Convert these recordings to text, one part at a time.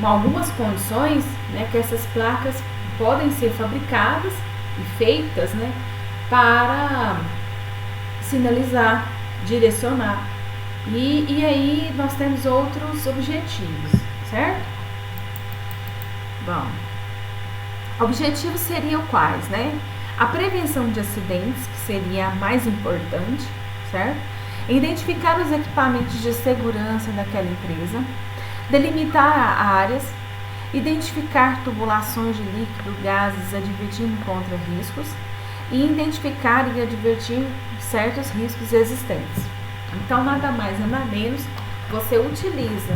algumas condições, né, que essas placas podem ser fabricadas e feitas, né, para sinalizar, direcionar. E aí nós temos outros objetivos, certo? Bom, objetivos seriam quais, né? A prevenção de acidentes, que seria a mais importante, certo? Identificar os equipamentos de segurança daquela empresa, delimitar áreas, identificar tubulações de líquido, gases, advertindo contra riscos e identificar e advertir certos riscos existentes. Então, nada mais, nada menos, você utiliza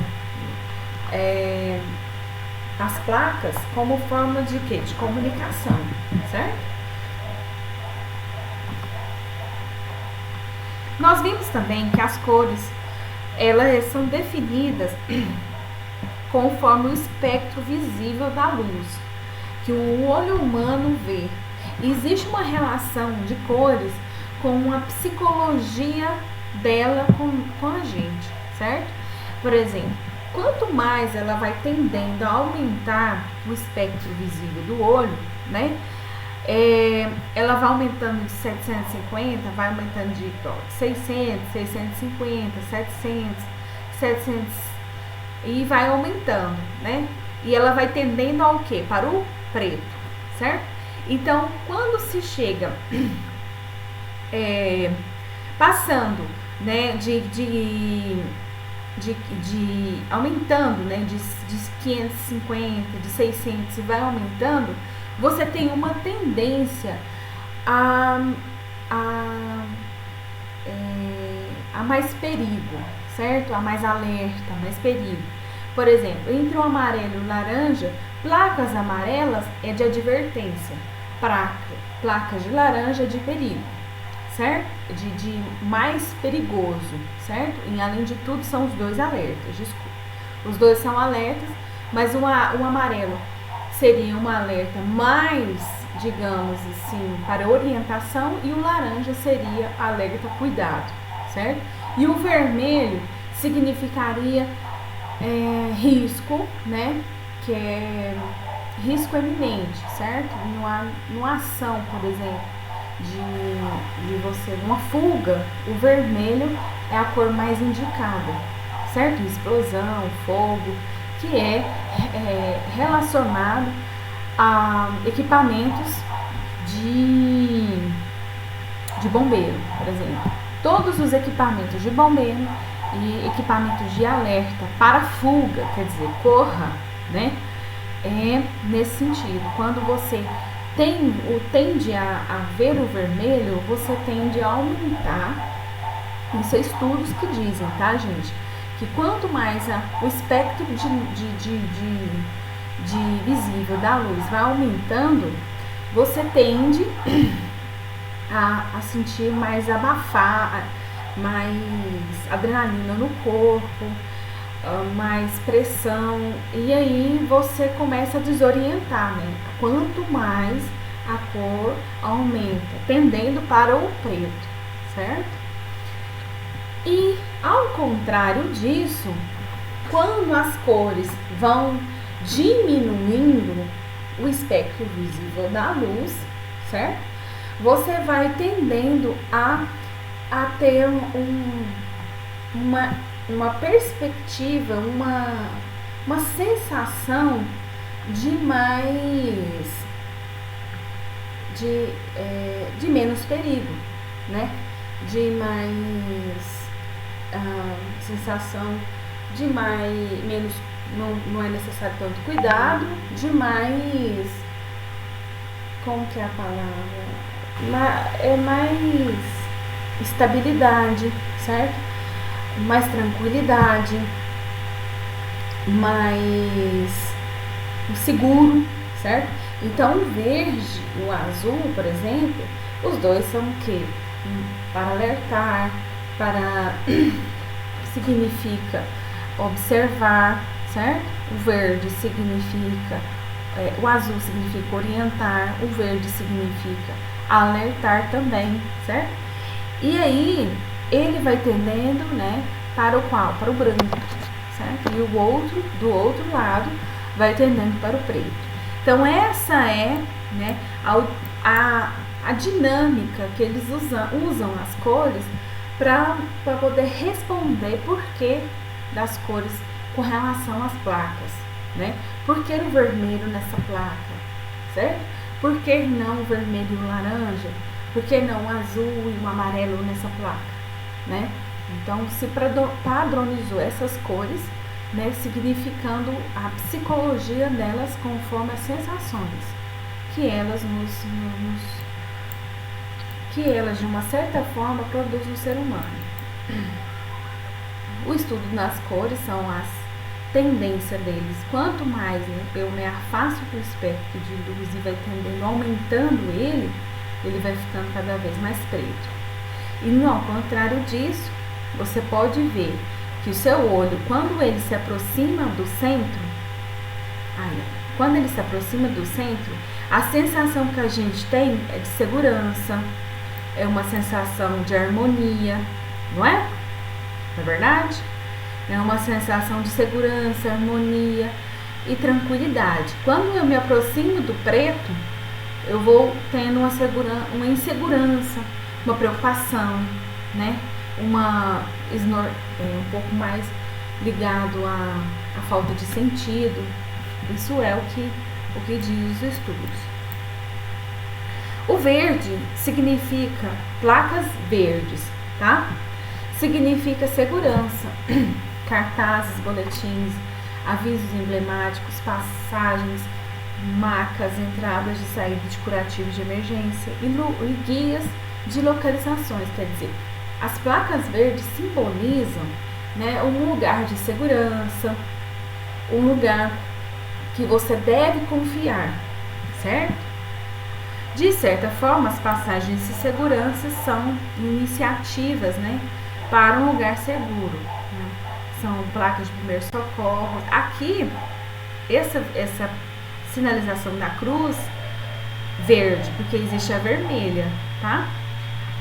as placas como forma de quê? De comunicação, certo? Nós vimos também que as cores, elas são definidas conforme o espectro visível da luz, que o olho humano vê. Existe uma relação de cores com a psicologia dela com a gente, certo? Por exemplo, quanto mais ela vai tendendo a aumentar o espectro visível do olho, né? Ela vai aumentando de 750, vai aumentando de 600, 650, 700 e vai aumentando, né? E ela vai tendendo ao quê? Para o preto, certo? Então, quando se chega passando, né, de aumentando, né, de 550, de 600 e vai aumentando, você tem uma tendência a mais perigo, certo? A mais alerta, mais perigo. Por exemplo, entre o amarelo e o laranja, placas amarelas é de advertência, placas de laranja é de perigo, certo? De mais perigoso, certo? E além de tudo, são os dois alertas, desculpa. Os dois são alertas, mas o amarelo seria um alerta mais, digamos assim, para orientação, e o laranja seria alerta cuidado, certo? E o vermelho significaria risco, né? Que é risco eminente, certo? Numa ação, por exemplo, de você, numa fuga, o vermelho é a cor mais indicada, certo? Explosão, fogo, que é relacionado a equipamentos de bombeiro, por exemplo. Todos os equipamentos de bombeiro e equipamentos de alerta para fuga, quer dizer, corra, né? É nesse sentido. Quando você tende a ver o vermelho, você tende a aumentar. Isso é estudos que dizem, tá, gente? Que quanto mais o espectro de visível da luz vai aumentando, você tende a sentir mais abafar, mais adrenalina no corpo, mais pressão, e aí você começa a desorientar, né? Quanto mais a cor aumenta, tendendo para o preto, certo? E ao contrário disso, quando as cores vão diminuindo o espectro visível da luz, certo? Você vai tendendo a ter uma perspectiva, uma sensação de menos perigo, né? De mais sensação de menos, não é necessário tanto cuidado, de mais, como que é a palavra? É mais estabilidade, certo? Mais tranquilidade, mais seguro, certo? Então o verde e o azul, por exemplo, os dois são o quê? Para alertar, significa observar, certo? O verde significa, o azul significa orientar, o verde significa alertar também, certo? E aí ele vai tendendo, né, para o qual? Para o branco, certo? certo? E o outro, do outro lado, vai tendendo para o preto. Então, essa é, né, a dinâmica que eles usam as cores para poder responder por que das cores com relação às placas, né? Por que o vermelho nessa placa, certo? Por que não o vermelho e o laranja? Por que não o azul e o amarelo nessa placa, né? Então, se padronizou essas cores, né, significando a psicologia delas conforme as sensações que elas que elas de uma certa forma produzem no ser humano. O estudo das cores são as tendências deles. Quanto mais, né, eu me afasto do espectro de luz e vai tendendo, aumentando ele vai ficando cada vez mais preto. E no ao contrário disso, você pode ver que o seu olho, quando ele se aproxima do centro, a sensação que a gente tem é de segurança, é uma sensação de harmonia, não é? Não é verdade? É uma sensação de segurança, harmonia e tranquilidade. Quando eu me aproximo do preto, eu vou tendo uma insegurança, uma preocupação, né? Um pouco mais ligado à falta de sentido. Isso é o que diz os estudos. O verde significa placas verdes, tá? Significa segurança, cartazes, boletins, avisos emblemáticos, passagens, marcas, entradas de saída de curativos de emergência e guias de localizações. Quer dizer, as placas verdes simbolizam, né, um lugar de segurança, um lugar que você deve confiar, certo? De certa forma, as passagens de segurança são iniciativas, né, para um lugar seguro, né? São placas de primeiro socorro. Aqui, essa sinalização da cruz verde, porque existe a vermelha, tá?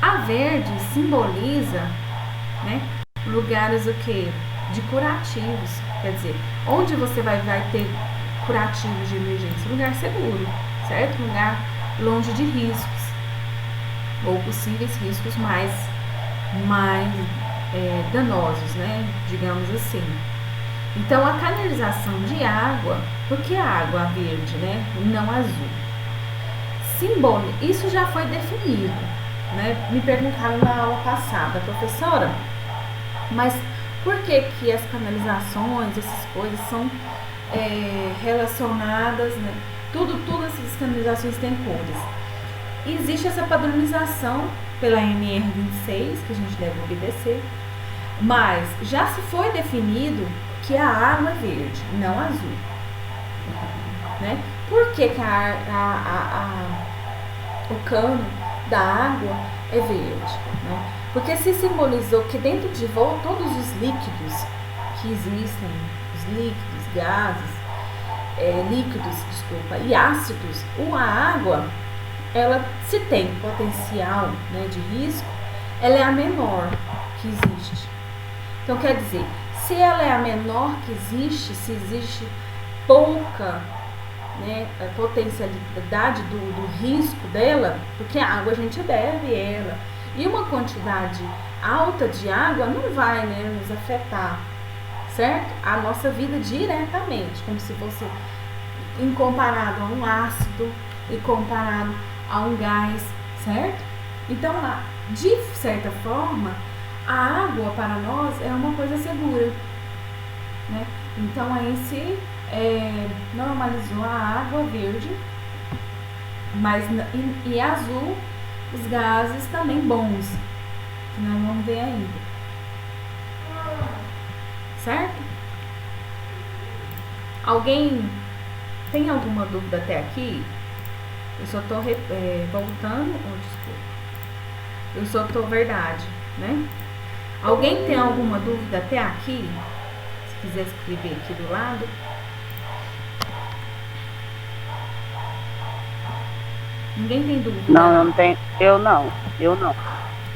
A verde simboliza, né, lugares o quê? De curativos, quer dizer, onde você vai ter curativos de emergência, lugar seguro, certo? Lugar longe de riscos ou possíveis riscos mais danosos, né? Digamos assim. Então, a canalização de água, por que a água verde, né? E não azul? Isso já foi definido, né? Me perguntaram na aula passada, professora, mas por que as canalizações, essas coisas são relacionadas, né? Todas essas canalizações têm cores. Existe essa padronização pela NR26, que a gente deve obedecer, mas já se foi definido que a água é verde, não azul, né? Por que o cano da água é verde, né? Porque se simbolizou que dentro de todos os líquidos que existem, os líquidos, gases, e ácidos, a água, ela, se tem potencial, né, de risco, ela é a menor que existe. Então, quer dizer, se ela é a menor que existe, se existe pouca, né, potencialidade do risco dela, porque a água a gente bebe ela, e uma quantidade alta de água não vai, né, nos afetar, certo? A nossa vida diretamente, como se fosse comparado a um ácido e comparado a um gás, certo? Então, de certa forma, a água para nós é uma coisa segura, né? Então, aí se normalizou a água verde, mas e azul, os gases também bons, que nós vamos ver ainda, certo? Alguém tem alguma dúvida até aqui? Eu só tô voltando, desculpa. Eu só tô verdade, né? Alguém tem alguma dúvida até aqui? Se quiser escrever aqui do lado. Ninguém tem dúvida? Não tem. Eu não.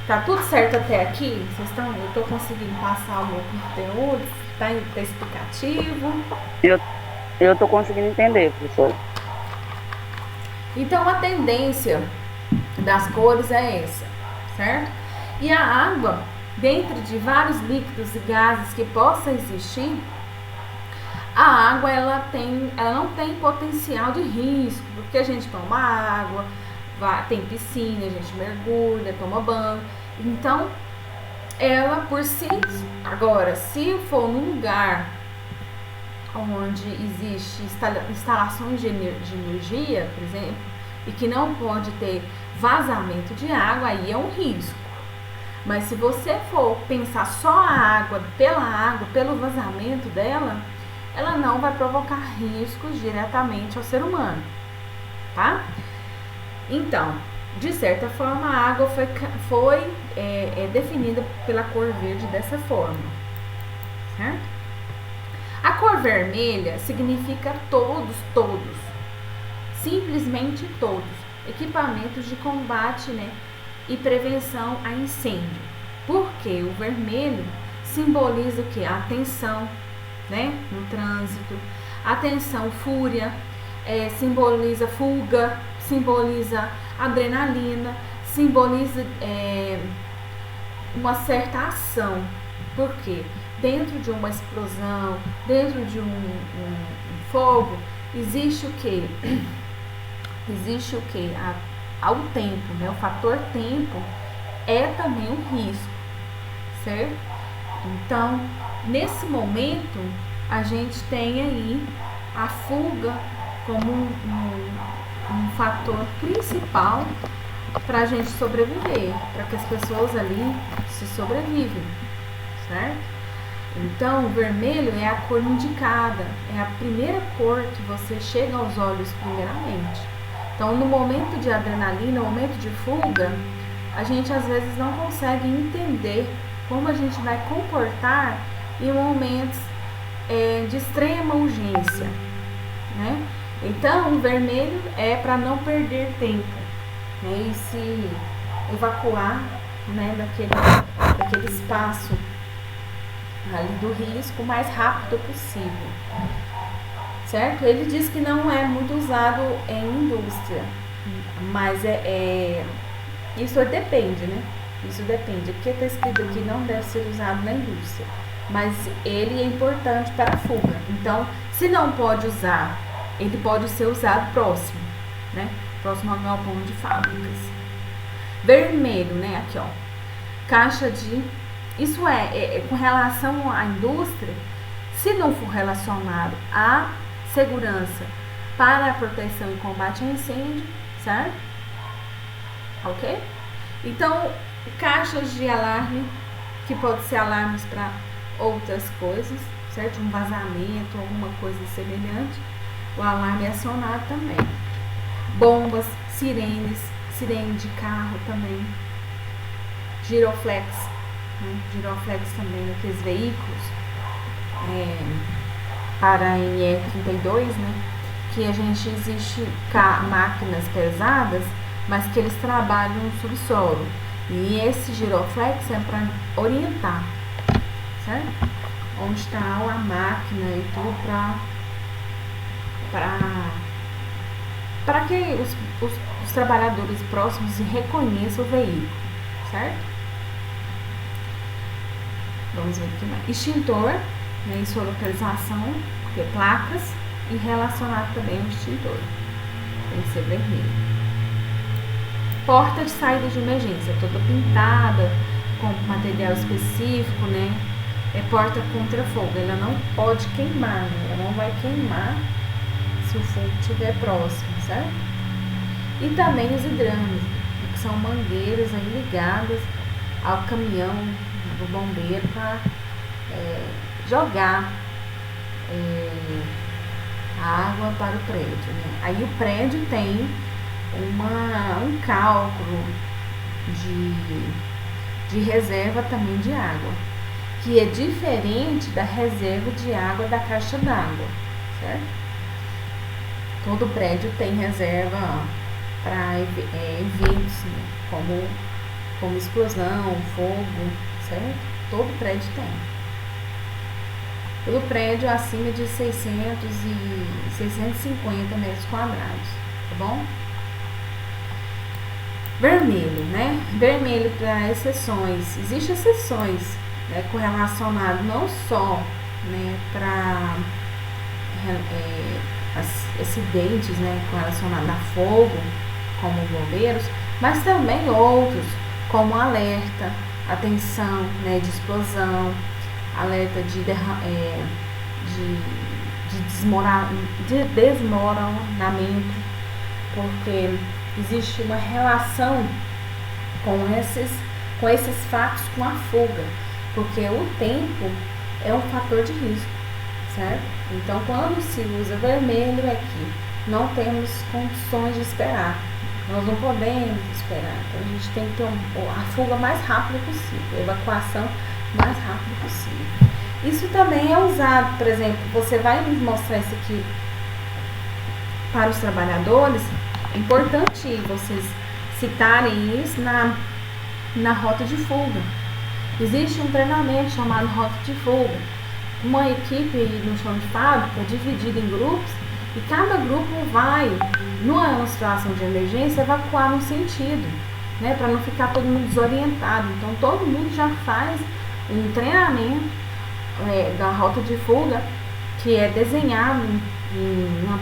Tá tudo certo até aqui? Eu tô conseguindo passar o meu conteúdo? Tá explicativo? Eu tô conseguindo entender, professor. Então a tendência das cores é essa, certo? E a água, dentro de vários líquidos e gases que possa existir, a água ela não tem potencial de risco, porque a gente toma água, tem piscina, a gente mergulha, toma banho. Então, ela por si, agora, se for num lugar onde existe instalações de energia, por exemplo, e que não pode ter vazamento de água, aí é um risco. Mas se você for pensar só a água, pelo vazamento dela, ela não vai provocar riscos diretamente ao ser humano, tá? Então, de certa forma, a água foi definida pela cor verde dessa forma, certo? A cor vermelha significa todos, simplesmente todos, equipamentos de combate, né, e prevenção a incêndio. Porque o vermelho simboliza o que? A atenção, né, no trânsito, atenção, fúria, simboliza fuga, simboliza adrenalina, simboliza uma certa ação. Por quê? Dentro de uma explosão, dentro de um fogo, existe o quê? Existe o quê? Ao tempo, né? O fator tempo é também um risco, certo? Então, nesse momento, a gente tem aí a fuga como um fator principal para a gente sobreviver, para que as pessoas ali se sobrevivem, certo? Então, o vermelho é a cor indicada, é a primeira cor que você chega aos olhos primeiramente. Então, no momento de adrenalina, no momento de fuga, a gente às vezes não consegue entender como a gente vai comportar em momentos de extrema urgência, né? Então, o vermelho é para não perder tempo, né? E se evacuar, né, daquele espaço ali do risco o mais rápido possível, certo? Ele diz que não é muito usado em indústria, mas isso depende, né? Isso depende, porque está escrito aqui não deve ser usado na indústria, mas ele é importante para a fuga. Então, se não pode usar, ele pode ser usado próximo, né? Próximo ao galpão de fábricas. Vermelho, né? Aqui, ó, caixa de... Isso com relação à indústria, se não for relacionado à segurança para a proteção e combate a incêndio, certo? Ok? Então, caixas de alarme, que pode ser alarmes para outras coisas, certo? Um vazamento, alguma coisa semelhante, o alarme é acionado também. Bombas, sirenes, sirene de carro também, giroflex, né? Giroflex também naqueles veículos para NR32, né? Que a gente existe máquinas pesadas, mas que eles trabalham no subsolo. E esse giroflex é para orientar, certo? Onde está a máquina e tudo para que os trabalhadores próximos reconheçam o veículo, certo? Vamos ver aqui mais. Extintor, né, e sua localização, porque placas, e relacionado também ao extintor. Tem que ser vermelho. Porta de saída de emergência, toda pintada, com material específico, né? É porta contra fogo, ela não pode queimar, né? Ela não vai queimar se o fogo estiver próximo, certo? E também os hidrantes, que são mangueiras aí ligadas ao caminhão do bombeiro para jogar a água para o prédio, né? Aí o prédio tem um cálculo de reserva também de água, que é diferente da reserva de água da caixa d'água, certo? Todo prédio tem reserva para eventos, né? como explosão, fogo, certo? Todo prédio tem. pelo prédio acima de 650 metros quadrados, tá bom? Vermelho, né? Vermelho para exceções. Existem exceções, né, correlacionado não só, né, para acidentes, né, correlacionados a fogo, como bombeiros, mas também outros, como alerta, atenção, né, de explosão, alerta de desmoronamento, porque existe uma relação com esses fatos com a fuga, porque o tempo é um fator de risco, certo? Então, quando se usa vermelho é que não temos condições de esperar, nós não podemos esperar, então a gente tem que ter a fuga mais rápida possível, a evacuação mais rápida possível. Isso também é usado, por exemplo, você vai me mostrar isso aqui para os trabalhadores. É importante vocês citarem isso na rota de fuga. Existe um treinamento chamado rota de fuga. Uma equipe no chão de fábrica dividida em grupos, e cada grupo vai, numa situação de emergência, evacuar num sentido, né, para não ficar todo mundo desorientado. Então todo mundo já faz um treinamento da rota de fuga, que é desenhado na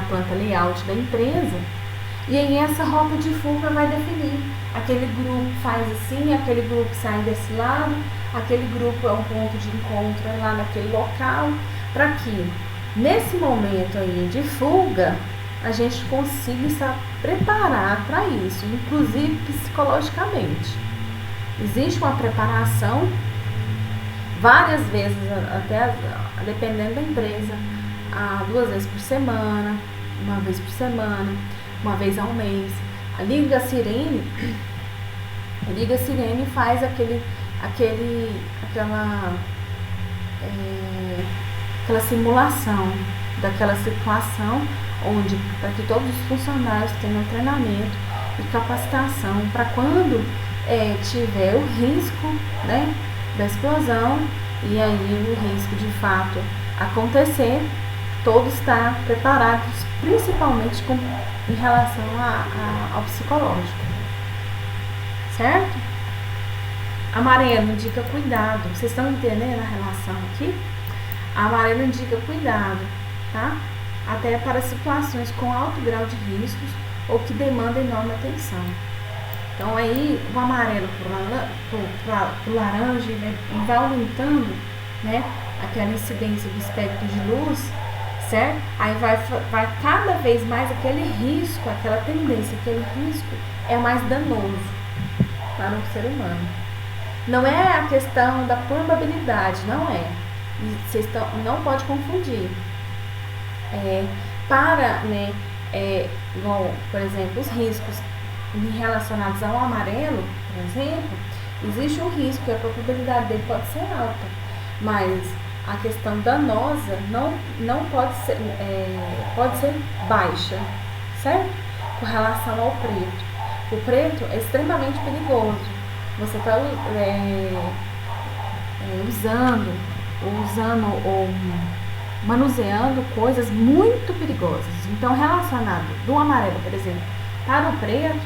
planta layout da empresa, e aí essa rota de fuga vai definir. Aquele grupo faz assim, aquele grupo sai desse lado, aquele grupo é um ponto de encontro lá naquele local, para que nesse momento aí de fuga a gente consiga estar preparado para isso, inclusive psicologicamente. Existe uma preparação várias vezes, até dependendo da empresa, 2 vezes por semana, 1 vez por semana, 1 vez ao mês. A Liga Sirene faz aquela simulação daquela situação, onde para que todos os funcionários tenham treinamento e capacitação para quando tiver o risco, né, da explosão, e aí o risco de fato acontecer, todos estar preparados, principalmente em relação ao psicológico, certo? Amarelo indica cuidado. Vocês estão entendendo a relação aqui? Amarelo indica cuidado, tá? Até para situações com alto grau de riscos ou que demandam enorme atenção. Então aí o amarelo pro laranja vai aumentando, né, aquela incidência do espectro de luz, certo? Aí vai cada vez mais aquele risco, aquela tendência, aquele risco é mais danoso para o ser humano. Não é a questão da probabilidade, não é. Vocês não pode confundir. Igual, por exemplo, os riscos relacionados ao amarelo, por exemplo, existe um risco e a probabilidade dele pode ser alta, mas a questão danosa não pode ser baixa, certo? Com relação ao preto. O preto é extremamente perigoso. Você está usando ou manuseando coisas muito perigosas. Então, relacionado do amarelo, por exemplo, para o preto,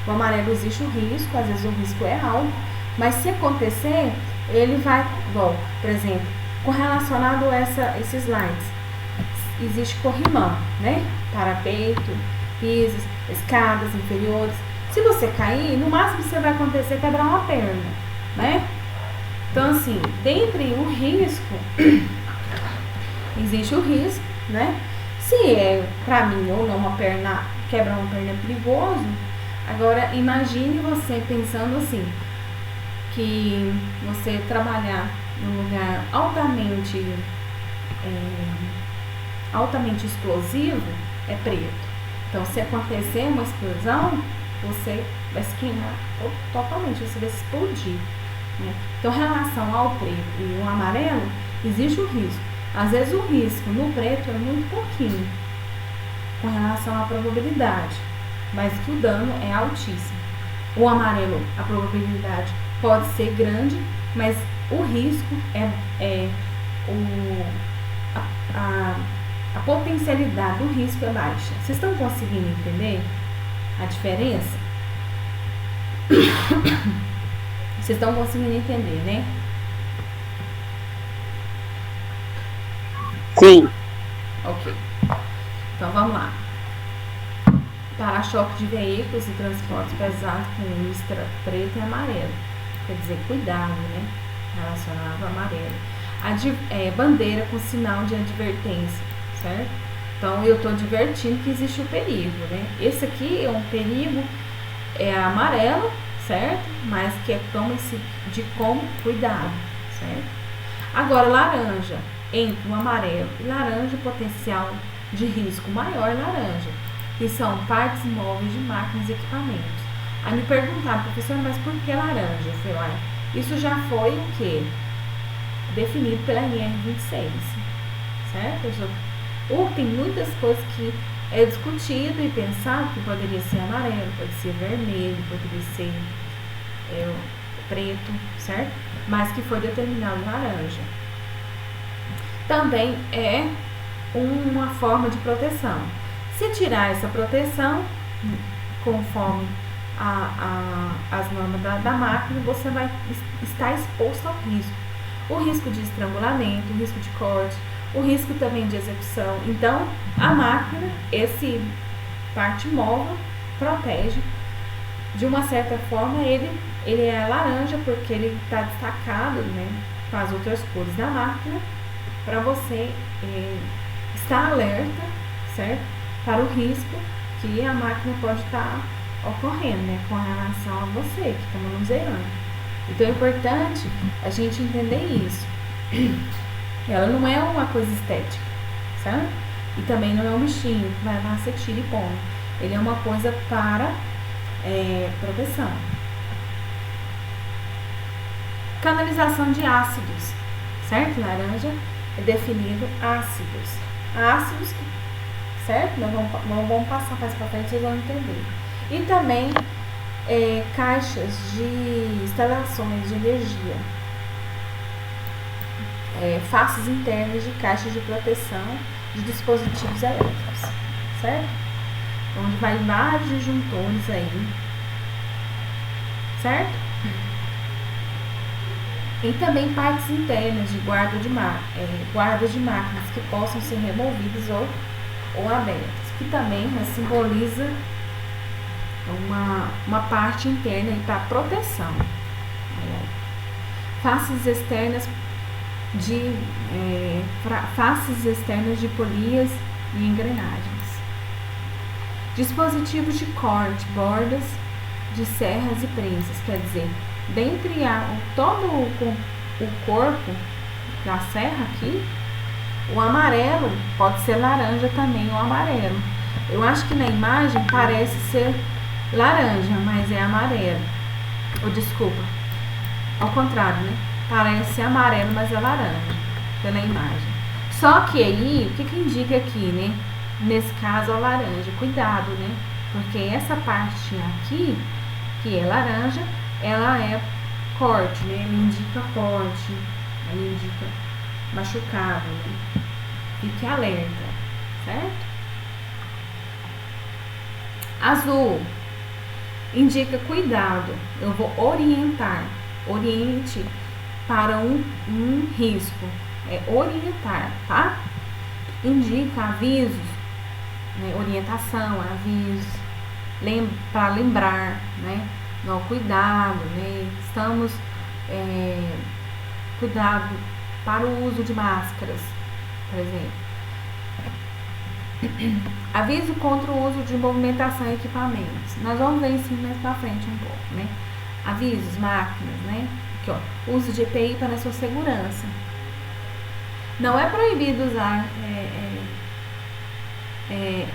o amarelo existe um risco, às vezes o risco é alto, mas se acontecer, ele vai, igual, por exemplo, correlacionado a esses slides, existe corrimão, né? Parapeito, pisos, escadas inferiores. Se você cair, no máximo que você vai acontecer é quebrar uma perna, né? Então, assim, dentre o risco, existe o risco, né? Se é, pra mim, ou não, quebrar uma perna é perigoso. Agora, imagine você pensando assim, que você trabalhar num lugar altamente explosivo é preto. Então, se acontecer uma explosão, você vai se queimar totalmente, você vai explodir, né? Então, em relação ao preto e o amarelo, existe o risco. Às vezes o risco no preto é muito pouquinho com relação à probabilidade, mas que o dano é altíssimo. O amarelo, a probabilidade pode ser grande, mas o risco a potencialidade do risco é baixa. Vocês estão conseguindo entender a diferença? Vocês estão conseguindo entender, né? Sim. Ok. Então vamos lá. Para-choque de veículos e transportes pesados com listra preta e amarela. Quer dizer, cuidado, né? Relacionado ao amarelo. Bandeira com sinal de advertência, certo? Então eu estou advertindo que existe o perigo, né? Esse aqui é um perigo, é amarelo, certo? Mas que toma-se de como cuidado, certo? Agora, laranja, entre o amarelo e laranja, potencial de risco maior laranja, que são partes móveis de máquinas e equipamentos. Aí me perguntaram, professor, mas por que laranja? Eu falei, olha, isso já foi o quê? Definido pela NR26, certo? Tem muitas coisas que é discutido e pensado que poderia ser amarelo, pode ser vermelho, poderia ser preto, certo? Mas que foi determinado laranja. Também é uma forma de proteção. Se tirar essa proteção, conforme as normas da máquina, você vai estar exposto ao risco. O risco de estrangulamento, o risco de corte, o risco também de execução. Então, a máquina, esse parte móvel, protege. De uma certa forma, ele é laranja, porque ele está destacado, né, com as outras cores da máquina, para você estar alerta, certo? Para o risco que a máquina pode estar ocorrendo, né, com relação a você que está manuseando. Então é importante a gente entender isso. Ela não é uma coisa estética, certo? E também não é um bichinho que vai lá, você tira e põe. Ele é uma coisa para proteção. Canalização de ácidos, certo? Laranja é definido ácidos. Ácidos, certo? Nós vamos passar mais para frente, vocês vão entender. E também caixas de instalações de energia. Faces internas de caixas de proteção de dispositivos elétricos, certo? Onde vai vários disjuntores aí, certo? E também partes internas de guardas de máquinas que possam ser removidas ou abertas, que também simboliza uma parte interna para proteção. Faces externas de polias e engrenagens. Dispositivos de corte, bordas de serras e prensas, quer dizer, dentre todo o corpo da serra aqui, o amarelo pode ser laranja também, o amarelo. Eu acho que na imagem parece ser laranja, mas é amarelo. Desculpa, ao contrário, né? Parece amarelo, mas é laranja, pela imagem. Só que aí, o que indica aqui, né? Nesse caso, a laranja. Cuidado, né? Porque essa parte aqui, que é laranja, ela é corte, né? Ela indica corte, ela indica machucado, né? Fique alerta, certo? Azul indica cuidado. Eu vou orientar. Oriente para um risco. É orientar, tá? Indica avisos, né? Orientação, avisos, para lembrar, né? Não, cuidado, né? Estamos cuidado para o uso de máscaras, por exemplo. Aviso contra o uso de movimentação e equipamentos. Nós vamos ver isso mais pra frente um pouco, né? Avisos, máquinas, né? Aqui, ó, uso de EPI para a sua segurança. Não é proibido usar,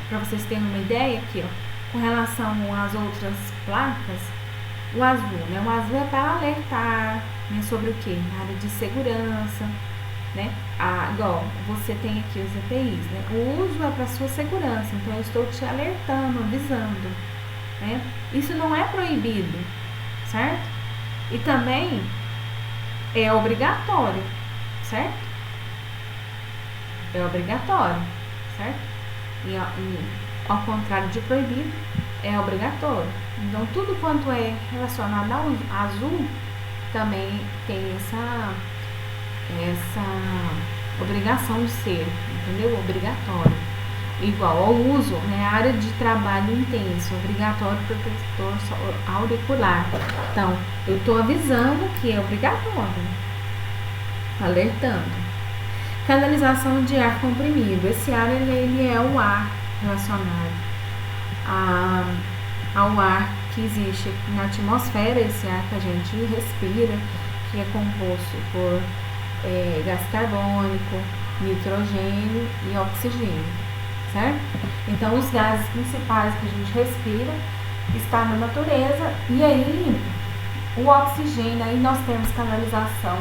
para vocês terem uma ideia aqui, ó, com relação às outras placas, o azul, né? O azul é para alertar, né, sobre o que? Na área de segurança, né? Igual você tem aqui os EPIs, né? O uso é para sua segurança, então eu estou te alertando, avisando, né? Isso não é proibido, certo? E também é obrigatório, certo? é obrigatório, certo? E ao contrário de proibido, é obrigatório. Então, tudo quanto é relacionado ao azul também tem essa obrigação de ser, entendeu? Obrigatório. Igual ao uso, né? Área de trabalho intenso, obrigatório protetor auricular. Então, eu estou avisando que é obrigatório, alertando. Canalização de ar comprimido. Esse ar ele é o ar relacionado ao ar que existe na atmosfera, esse ar que a gente respira, que é composto por gás carbônico, nitrogênio e oxigênio, certo? Então, os gases principais que a gente respira estão na natureza, e aí o oxigênio, aí nós temos canalização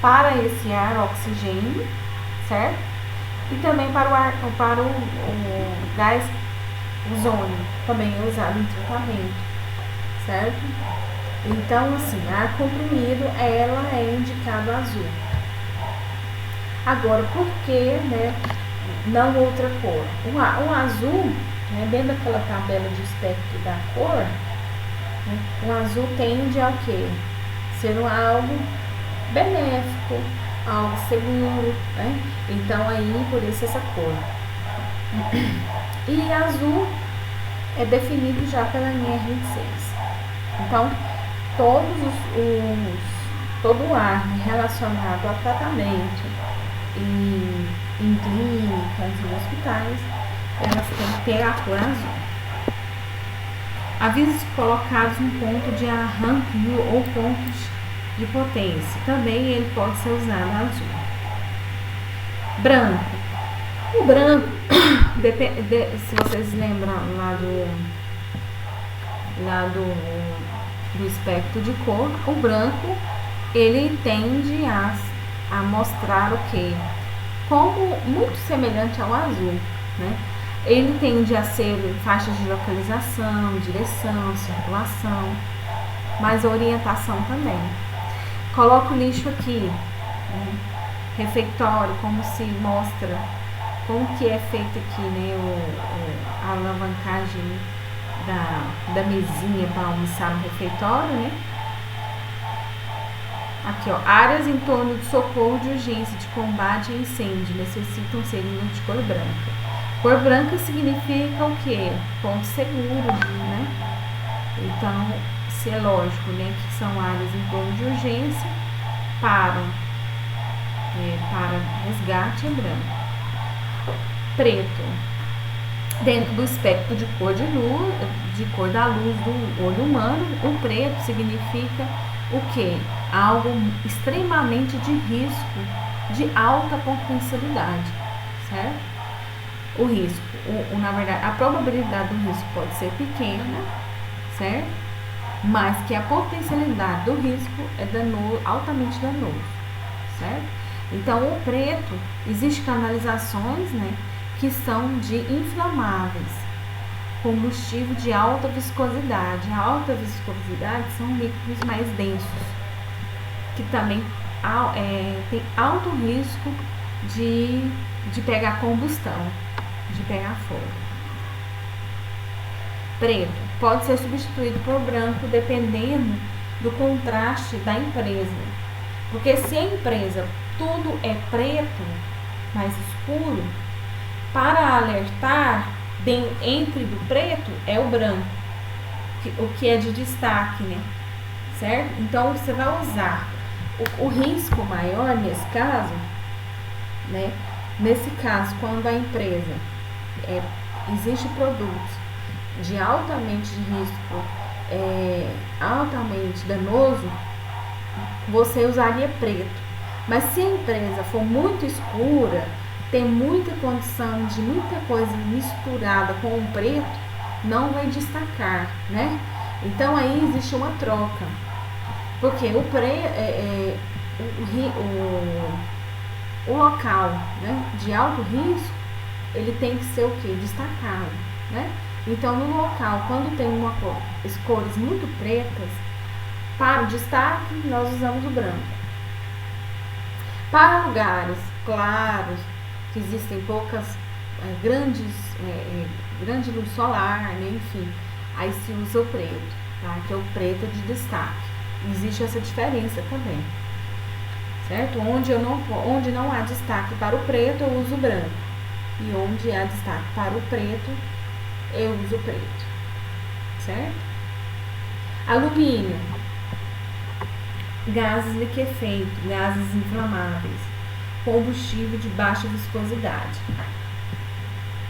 para esse ar oxigênio, certo? E também para o gás ozônio, também é usado em tratamento, certo? Então, assim, ar comprimido, ela é indicado azul. Agora, por que, né, não outra cor? O azul, né, dentro daquela tabela de espectro da cor, né, o azul tende ao quê? Ser algo benéfico, algo seguro, né? Então, aí, por isso essa cor. E azul é definido já pela NR26. Então, todo o ar relacionado ao tratamento em clínicas e hospitais, elas têm que ter a cor azul. Avisos colocados no ponto de arranque ou pontos de potência. Também ele pode ser usado azul. Branco. O branco, se vocês lembram lá do espectro de cor, o branco ele tende a mostrar o quê? Como muito semelhante ao azul, né? Ele tende a ser faixas de localização, direção, circulação, mas orientação também. Coloco o lixo aqui, né? Refeitório, como se mostra como que é feito aqui, né? A alavancagem da mesinha para almoçar no refeitório, né? Aqui, ó, áreas em torno de socorro de urgência, de combate a incêndio, necessitam ser de cor branca. Cor branca significa o quê? Ponto seguro, né? Então, se é lógico, né, que são áreas em torno de urgência, para resgate é branco. Preto. Dentro do espectro de cor da luz do olho humano, o preto significa o quê? Algo extremamente de risco, de alta potencialidade, certo? O risco, na verdade, a probabilidade do risco pode ser pequena, certo? Mas que a potencialidade do risco é altamente danoso, certo? Então, o preto, existem canalizações, né, que são de inflamáveis, combustível de alta viscosidade. A alta viscosidade são líquidos mais densos, que também tem alto risco de pegar combustão, de pegar fogo. Preto pode ser substituído por branco dependendo do contraste da empresa, porque se a empresa tudo é preto, mais escuro, para alertar, entre do preto é o branco, o que é de destaque, né? Certo? Então, você vai usar o risco maior nesse caso, né? Nesse caso, quando a empresa existe produtos de altamente de risco, altamente danoso, você usaria preto. Mas se a empresa for muito escura, tem muita condição de muita coisa misturada com o preto, não vai destacar, né? Então aí existe uma troca, porque o local, né, de alto risco, ele tem que ser o que? Destacado, né? Então no local, quando tem cores muito pretas, para o destaque nós usamos o branco. Para lugares claros, que existem poucas grande luz solar, né? Enfim, aí se usa o preto, tá? Que é o preto de destaque. Existe essa diferença também, certo? Onde não há destaque para o preto, eu uso o branco, e onde há destaque para o preto, eu uso o preto, certo? Alumínio, gases liquefeitos, gases inflamáveis, combustível de baixa viscosidade.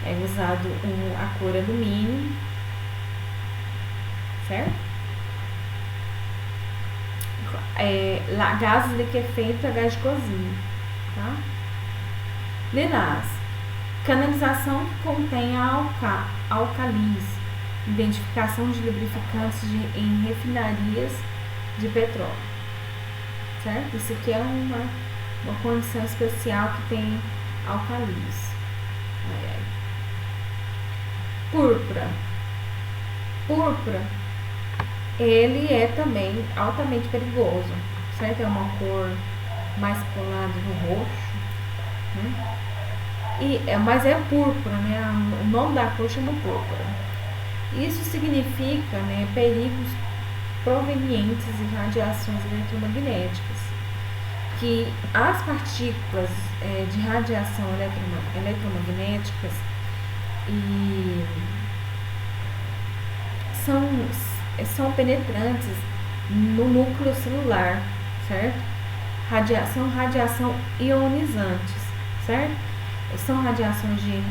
É usado a cor alumínio, certo? Gases liquefeitos é gás de cozinha, tá? Lilás, canalização que contém alcalis, identificação de lubrificantes em refinarias de petróleo, certo? Isso aqui é uma condição especial que tem alcalis. Púrpura, ele é também altamente perigoso, certo? É uma cor mais colada no roxo, né? Mas é púrpura, né? O nome da cor chama púrpura. Isso significa, né, perigos provenientes de radiações eletromagnéticas, que as partículas de radiação eletromagnéticas são penetrantes no núcleo celular, certo? São radiação ionizantes, certo? São radiações de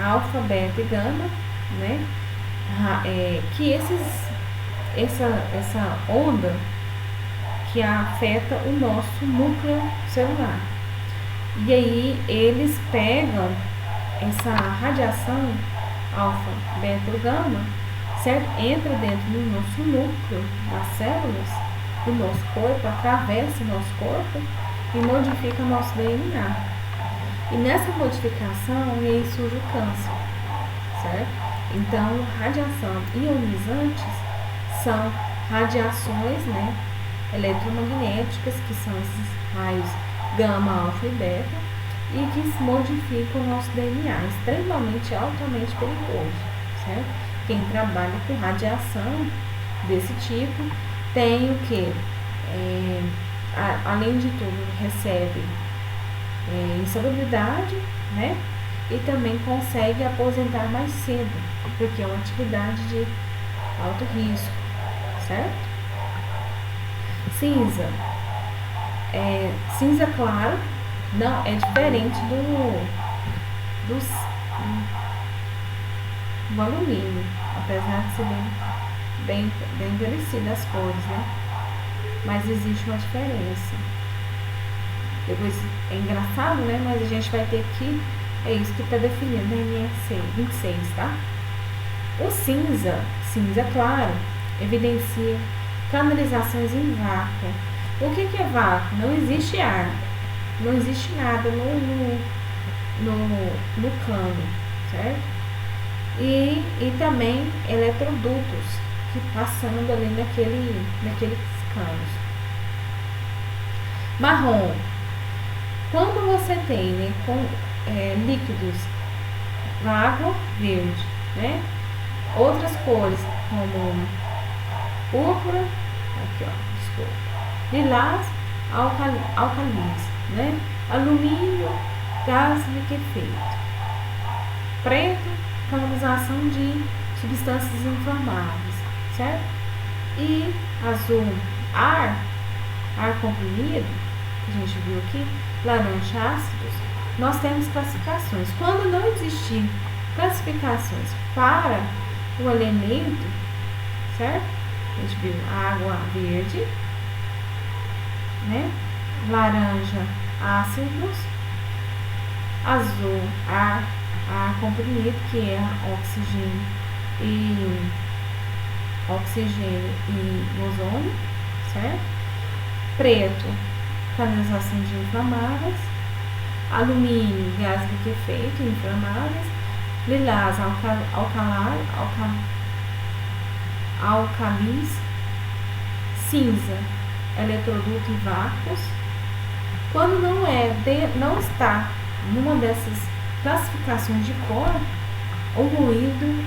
alfa, beta e gama, né? Que essa onda que afeta o nosso núcleo celular. E aí eles pegam essa radiação alfa, beta e gama, certo? Entra dentro do nosso núcleo, das células do nosso corpo, atravessa o nosso corpo e modifica o nosso DNA. E nessa modificação aí surge o câncer, certo? Então, radiação ionizantes são radiações, né, eletromagnéticas, que são esses raios gama, alfa e beta, e que modificam o nosso DNA, extremamente, altamente perigoso, certo? Quem trabalha com radiação desse tipo tem o que? Além de tudo, recebe insalubridade, né? E também consegue aposentar mais cedo, porque é uma atividade de alto risco, certo? Cinza. Cinza claro não é diferente do alumínio, apesar de ser bem parecidas as cores, né? Mas existe uma diferença. Depois é engraçado, né? Mas a gente vai ter que é isso que está definido na NR 26, tá? O cinza claro, evidencia canalizações em vácuo. O que é vácuo? Não existe ar, não existe nada no cano, certo? E também eletrodutos que passando ali naqueles canos. Marrom. Quando você tem, né, líquidos, água, verde, né? Outras cores como púrpura, aqui ó, desculpa, lilás, alcalis, né? Alumínio, gás liquefeito. Preto, canalização de substâncias inflamáveis, certo? E azul, ar comprimido, que a gente viu aqui, laranja, ácidos. Nós temos classificações. Quando não existir classificações para o elemento, certo? A gente viu água verde, né? Laranja, ácidos, azul, ar comprimido, que é oxigênio e ozônio, certo? Preto, canalização de inflamáveis. Alumínio, gás liquefeito, inflamáveis. Lilás, alcalis. Cinza, eletroduto e vácuos. Quando não está numa dessas classificações de cor, o ruído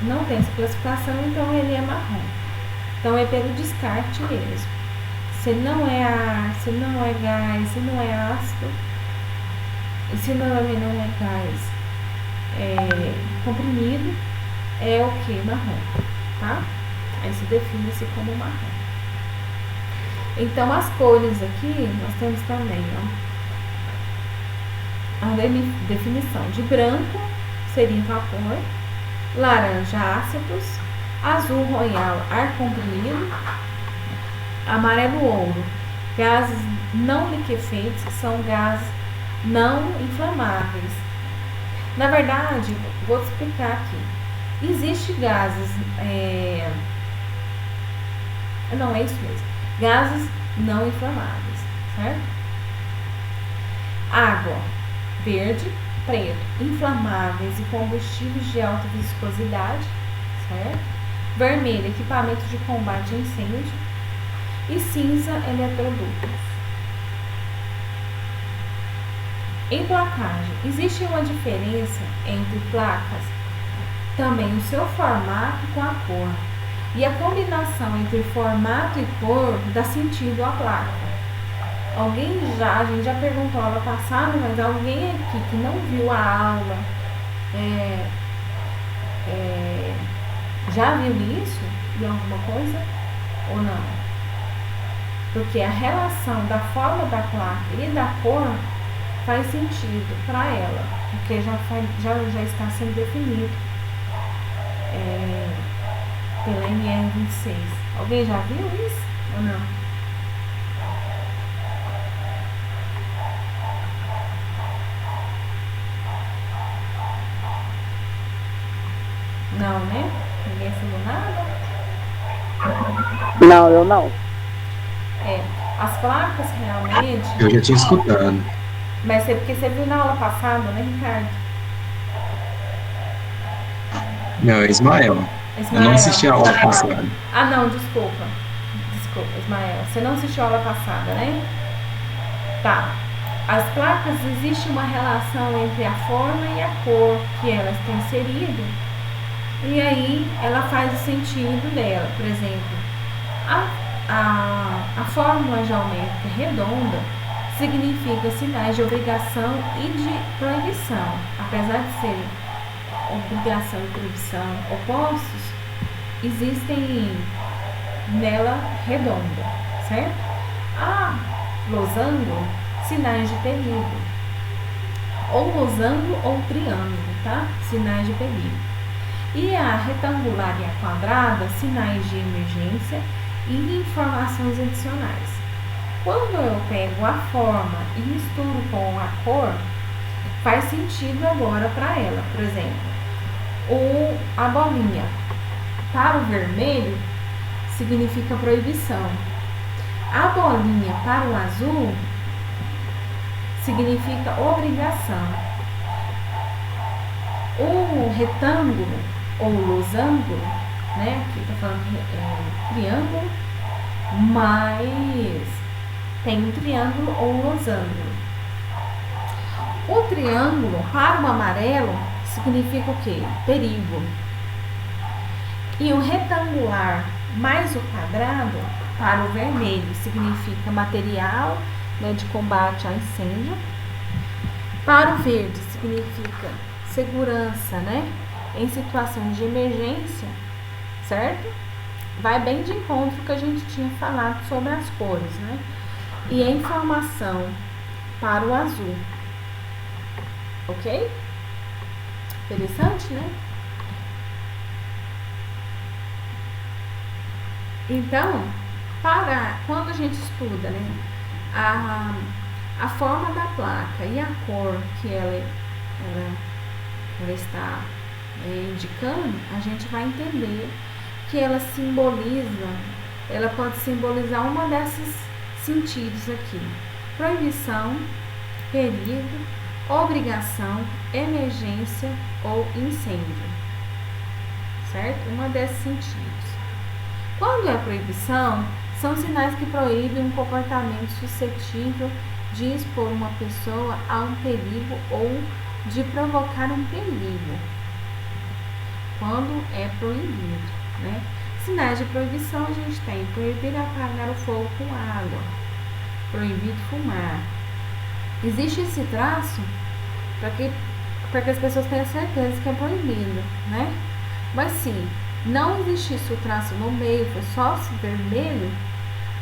não tem essa classificação, então ele é marrom. Então é pelo descarte mesmo. Se não é ar, se não é gás, se não é ácido, e se não é gás comprimido, é o que? Marrom, tá? Aí se define-se como marrom. Então as cores aqui, nós temos também, ó, a definição de branco seria vapor, laranja ácidos, azul royal ar comprimido, amarelo ouro gases não liquefeitos, que são gases não inflamáveis. Na verdade, vou te explicar aqui. Existem gases, não é isso mesmo, gases não inflamáveis, certo? Água, verde, preto, inflamáveis e combustíveis de alta viscosidade, certo? Vermelho, equipamento de combate a incêndio, e cinza, eletrodutos. Em placagem, existe uma diferença entre placas, também o seu formato com a cor, e a combinação entre formato e cor dá sentido à placa. A gente já perguntou a aula passada, mas alguém aqui que não viu a aula, já viu isso em alguma coisa ou não? Porque a relação da forma da placa e da cor faz sentido para ela, porque já está sendo definido pela NR26. Alguém já viu isso ou não? Não, né? Ninguém falou nada? Não, eu não. As placas realmente... Eu já tinha escutado. Mas é porque você viu na aula passada, né, Ricardo? Não, é Ismael. Eu não assisti a aula passada. Ah, não, desculpa. Desculpa, Ismael. Você não assistiu a aula passada, né? Tá. As placas, existe uma relação entre a forma e a cor que elas têm inserido. E aí, ela faz o sentido dela. Por exemplo, a fórmula geométrica redonda significa sinais de obrigação e de proibição. Apesar de serem obrigação e proibição opostos, existem nela redonda, certo? A losango, sinais de perigo. Ou losango ou triângulo, tá? Sinais de perigo. E a retangular e a quadrada, sinais de emergência e informações adicionais. Quando eu pego a forma e misturo com a cor, faz sentido agora para ela. Por exemplo, a bolinha para o vermelho significa proibição. A bolinha para o azul significa obrigação. O retângulo ou losango, né? Aqui tá falando triângulo, mas tem um triângulo ou losango. O triângulo para o amarelo significa o quê? Perigo. E o retangular mais o quadrado para o vermelho significa material, né, de combate a incêndio. Para o verde significa segurança, né, em situações de emergência, certo? Vai bem de encontro que a gente tinha falado sobre as cores, né? E a informação para o azul, ok? Interessante, né? Então, quando a gente estuda, né, a forma da placa e a cor que ela está indicando, a gente vai entender que ela pode simbolizar uma desses sentidos aqui: proibição, perigo, obrigação, emergência ou incêndio, certo? Uma desses sentidos. Quando é proibição, são sinais que proíbem um comportamento suscetível de expor uma pessoa a um perigo ou de provocar um perigo, quando é proibido, né? Sinais de proibição a gente tem: proibir apagar o fogo com água, proibido fumar. Existe esse traço para que as pessoas tenham certeza que é proibido, né? Mas se não existisse o traço no meio, foi só vermelho,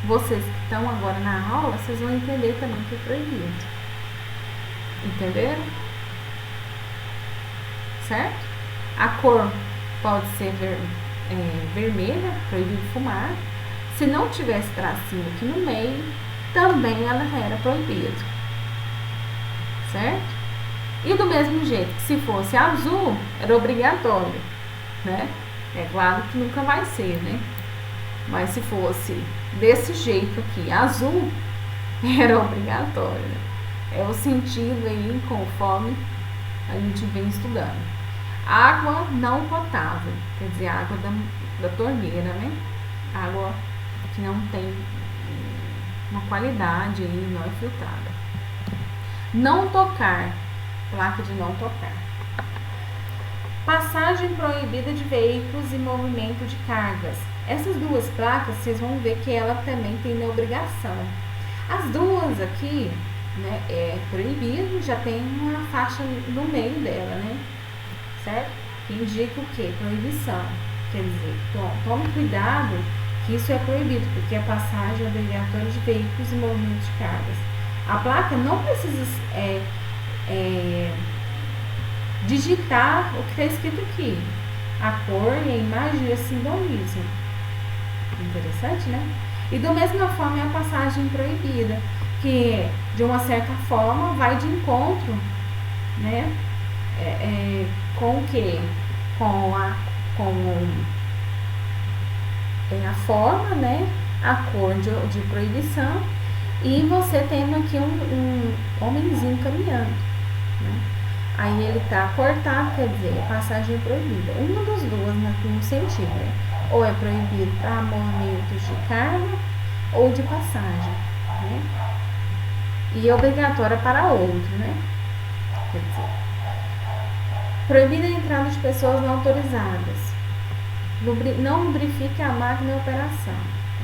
vocês que estão agora na aula, vocês vão entender também que é proibido. Entenderam? Certo? A cor pode ser vermelha, proibido fumar. Se não tivesse tracinho aqui no meio, também ela era proibido. Certo? E do mesmo jeito que se fosse azul, era obrigatório, né? É claro que nunca vai ser, né? Mas se fosse desse jeito aqui, azul, era obrigatório, né? É o sentido aí, conforme a gente vem estudando. Água não potável, quer dizer, água da torneira, né? Água que não tem uma qualidade aí, não é filtrada. Não tocar, placa de não tocar. Passagem proibida de veículos e movimento de cargas. Essas duas placas, vocês vão ver que ela também tem na obrigação. As duas aqui, né, é proibido, já tem uma faixa no meio dela, né? Certo? Que indica o quê? Proibição. Quer dizer, tome cuidado que isso é proibido, porque a passagem é obrigatória de veículos e movimentos de cargas. A placa não precisa digitar o que está escrito aqui. A cor e a imagem já simbolizam. Interessante, né? E da mesma forma é a passagem proibida, que de uma certa forma vai de encontro, né? Com o quê? Com a forma, né? A cor de proibição, e você tendo aqui um homenzinho caminhando, né? Aí ele tá cortado, quer dizer, passagem proibida. Uma das duas no sentido, né? Ou é proibido para movimentos de carga ou de passagem, né? E é obrigatória para outro, né? Quer dizer, proibida a entrada de pessoas não autorizadas. Não lubrifique a máquina em operação.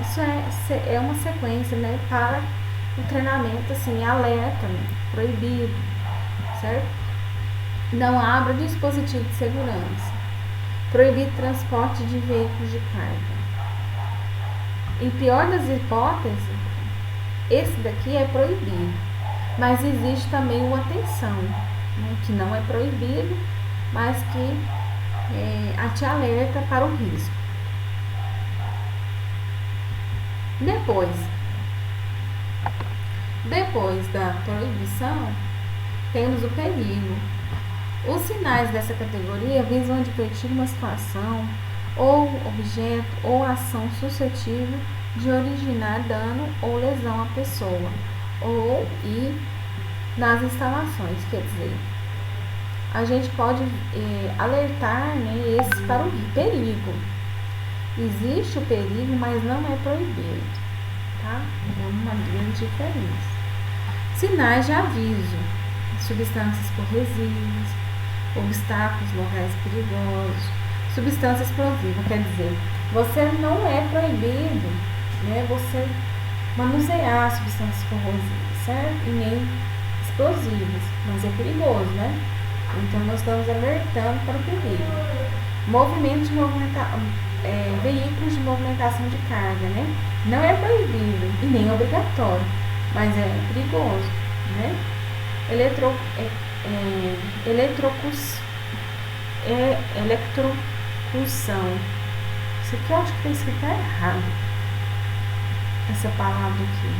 Isso é uma sequência, né, para o treinamento, assim, alerta, né, proibido, certo? Não abra dispositivo de segurança. Proibir transporte de veículos de carga. Em pior das hipóteses, esse daqui é proibido, mas existe também o atenção, né, que não é proibido, mas que te alerta para o risco. Depois da proibição, temos o perigo. Os sinais dessa categoria visam advertir uma situação ou objeto ou ação suscetível de originar dano ou lesão à pessoa e nas instalações, quer dizer, a gente pode alertar, né, esse para o perigo. Existe o perigo, mas não é proibido, tá? É uma grande diferença. Sinais de aviso: substâncias corrosivas, obstáculos, locais perigosos, substância explosiva, quer dizer, você não é proibido, né, você manusear substâncias corrosivas, certo? E nem explosivas, mas é perigoso, né? Então nós estamos alertando para o perigo. Movimento de veículos de movimentação de carga, né? Não é proibido e nem obrigatório, mas é perigoso, né? Eletrocução. Isso aqui eu acho que está escrito errado. Essa palavra aqui.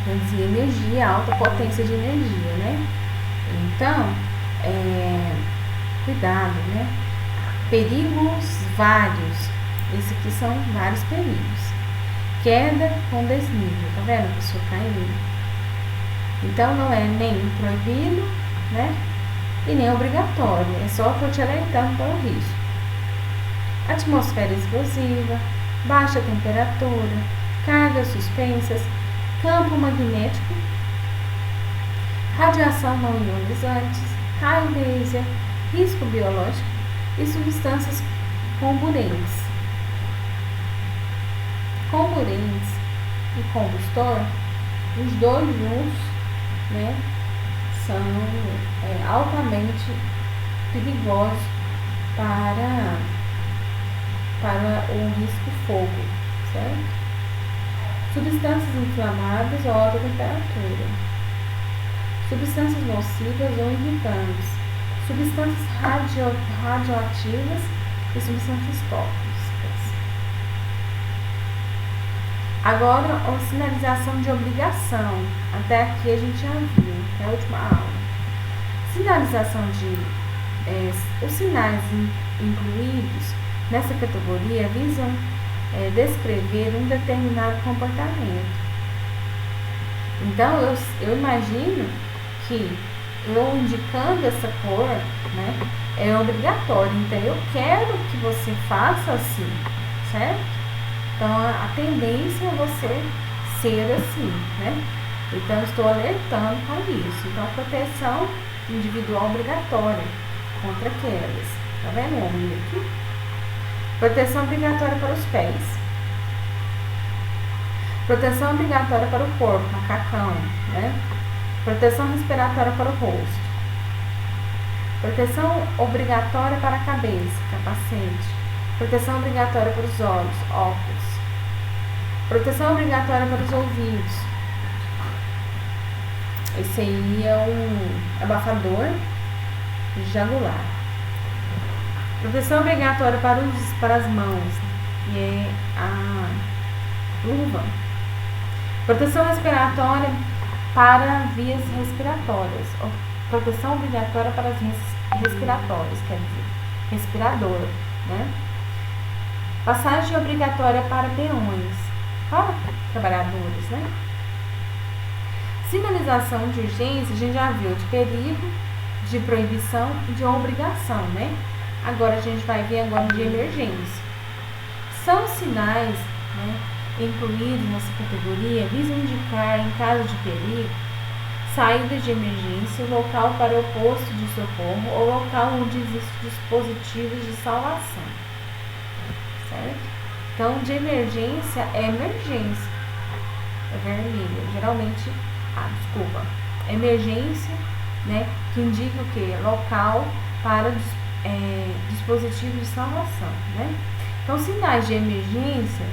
Quer dizer, energia, alta potência de energia, né? Então, cuidado, né? Perigos vários. Esse aqui são vários perigos. Queda com desnível, tá vendo? A pessoa caindo. Então, não é nem proibido, né? E nem obrigatório. É só para te alertando para o risco. Atmosfera explosiva, baixa temperatura, cargas suspensas, campo magnético, radiação não ionizantes, raio laser, risco biológico e substâncias comburentes. Comburentes e combustor, os dois juntos, né, são altamente perigosos para o risco fogo, certo? Substâncias inflamadas ou alta temperatura, substâncias nocivas ou irritantes, substâncias radioativas e substâncias tóxicas. Agora, a sinalização de obrigação. Até aqui a gente já viu, que é a última aula. Sinalização os sinais incluídos nessa categoria visam descrever um determinado comportamento. Então, eu imagino que eu indicando essa cor, né, é obrigatório. Então, eu quero que você faça assim, certo? Então, a tendência é você ser assim, né? Então, eu estou alertando para isso. Então, proteção individual obrigatória contra quedas. Tá vendo o homem aqui? Proteção obrigatória para os pés. Proteção obrigatória para o corpo, macacão, né? Proteção respiratória para o rosto. Proteção obrigatória para a cabeça, capacete. Proteção obrigatória para os olhos, óculos. Proteção obrigatória para os ouvidos. Esse aí é um abafador jagular. Proteção obrigatória para as mãos, que é a luva. Proteção respiratória para vias respiratórias. Proteção obrigatória para as respiratórias, quer dizer, respirador, né? Passagem obrigatória para peões, para trabalhadores, né? Sinalização de urgência, a gente já viu de perigo, de proibição e de obrigação, né? Agora a gente vai ver agora de emergência. São sinais, né, incluídos nessa categoria, visam indicar, em caso de perigo, saída de emergência, local para o posto de socorro ou local onde existem dispositivos de salvação, certo? Então, de emergência é emergência, é vermelho, geralmente, emergência, né, que indica o que? Local para dispositivos de salvação, né? Então, sinais de emergência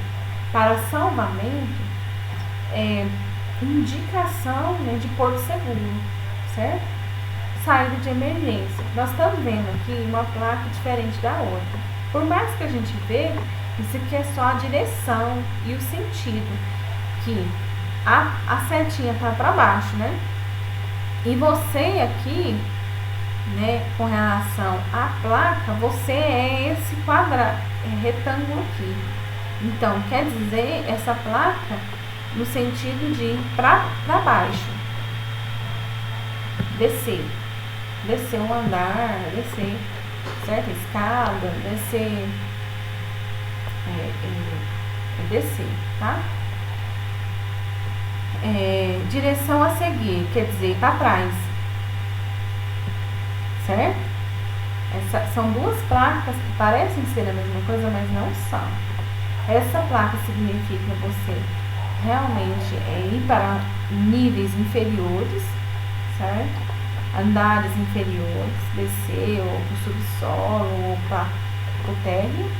para salvamento é indicação, né, de porto seguro, certo? Saída de emergência. Nós estamos vendo aqui uma placa diferente da outra. Por mais que a gente vê, isso aqui é só a direção e o sentido, que a setinha tá para baixo, né? E você aqui, né, com relação à placa, você é esse retângulo aqui. Então, quer dizer, essa placa no sentido de ir para baixo, descer um andar, descer, certo? Escada, descer, descer, tá? Direção a seguir, quer dizer, para trás, certo? São duas placas que parecem ser a mesma coisa, mas não são. Essa placa significa você realmente ir para níveis inferiores, certo? Andares inferiores, descer ou para o subsolo ou para o térreo.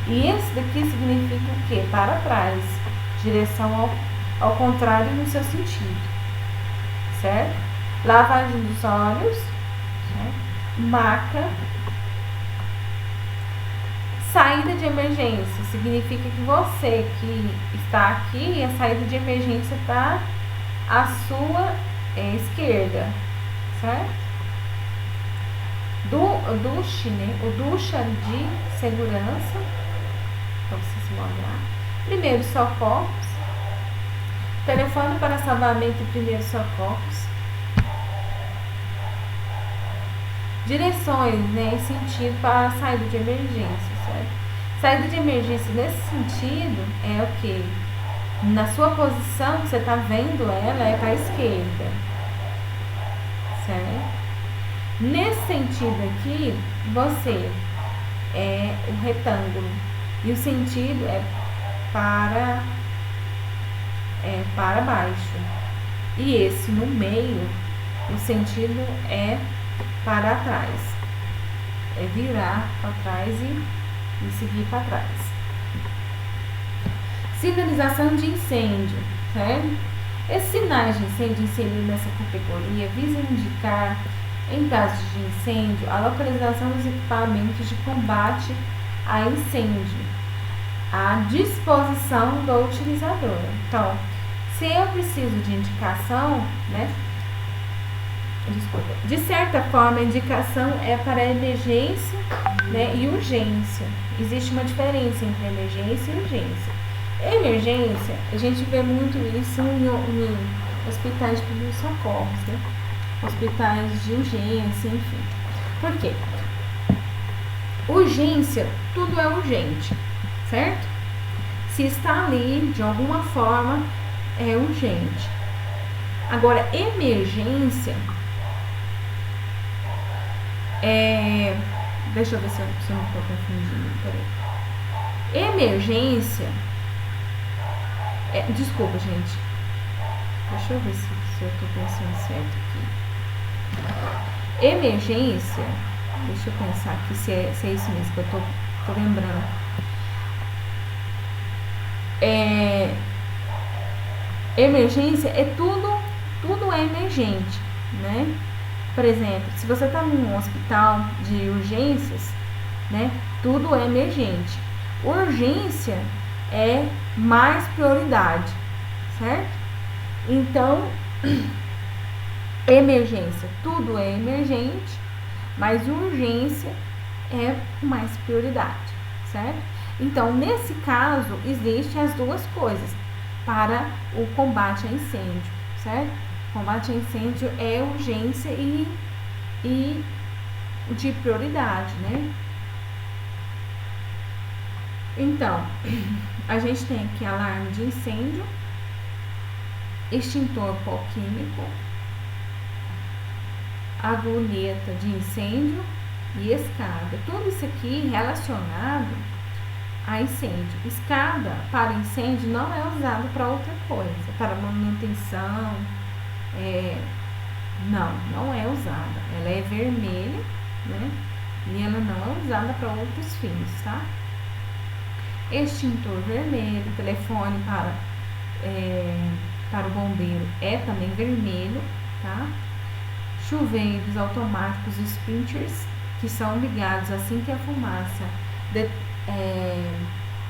E esse daqui significa o quê? Para trás, direção ao contrário no seu sentido, certo? Lavagem dos olhos, certo? Maca. Saída de emergência significa que você que está aqui, a saída de emergência está à sua esquerda, certo? Duche, né? O ducha de segurança, para vocês olhar. Primeiros socorros, telefone para salvamento e primeiros socorros. Direções, né, em sentido para a saída de emergência, certo? Saída de emergência nesse sentido é o que? Na sua posição, você está vendo ela é para a esquerda, certo? Nesse sentido aqui, você é o retângulo e o sentido é para baixo. E esse no meio, o sentido é para trás, é virar para trás e seguir para trás. Sinalização de incêndio, certo? Esses sinais de incêndio inseridos nessa categoria visam indicar, em caso de incêndio, a localização dos equipamentos de combate a incêndio, a disposição do utilizador. Então, se eu preciso de indicação, né? Desculpa. De certa forma, a indicação é para emergência, né, e urgência. Existe uma diferença entre emergência e urgência. Emergência, a gente vê muito isso em hospitais de primeiros socorros, né? Hospitais de urgência, enfim. Por quê? Urgência, tudo é urgente, certo? Se está ali, de alguma forma, é urgente. Agora, emergência deixa eu ver se eu não estou confundindo. Peraí. Emergência. Desculpa, gente. Deixa eu ver se eu estou pensando certo aqui. Emergência. Deixa eu pensar aqui se é isso mesmo que eu tô lembrando. Emergência é tudo é emergente, né? Por exemplo, se você está num hospital de urgências, né? Tudo é emergente. Urgência é mais prioridade, certo? Então, emergência, tudo é emergente, mas urgência é mais prioridade, certo? Então, nesse caso, existem as duas coisas para o combate a incêndio, certo? Combate a incêndio é urgência e de prioridade, né? Então, a gente tem aqui alarme de incêndio, extintor pó químico, agulheta de incêndio e escada. Tudo isso aqui relacionado a incêndio. Escada para incêndio não é usado para outra coisa, para manutenção. Não é usada. Ela é vermelha, né? E ela não é usada para outros fins, tá? Extintor vermelho, telefone para o bombeiro é também vermelho, tá? Chuveiros automáticos sprinters, que são ligados assim que a fumaça,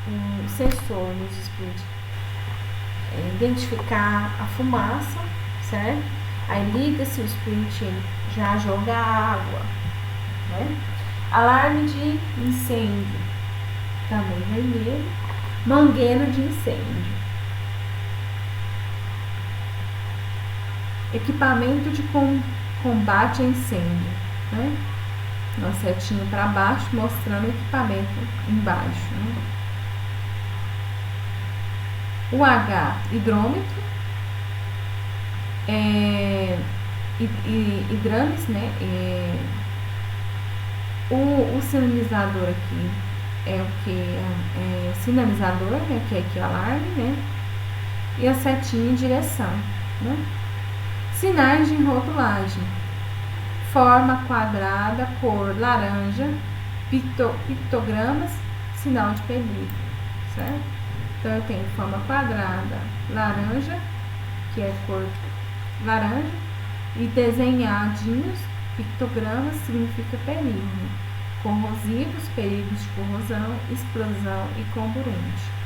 um sensor nos sprinters identificar a fumaça, certo? Aí liga-se o sprint, já joga água, né? Alarme de incêndio, também vermelho. Mangueira de incêndio. Equipamento de combate a incêndio, né? Uma setinha para baixo mostrando o equipamento embaixo, né? O H, hidrômetro, hidrantes, né? O sinalizador aqui é o que? É sinalizador, né? Que é aqui alarme, né? E a setinha em direção, né? Sinais de rotulagem. Forma quadrada, cor laranja, pictogramas, sinal de perigo, certo? Então, eu tenho forma quadrada, laranja, que é cor laranja, e desenhadinhos, pictogramas, significa perigo. Corrosivos, perigos de corrosão, explosão e comburente.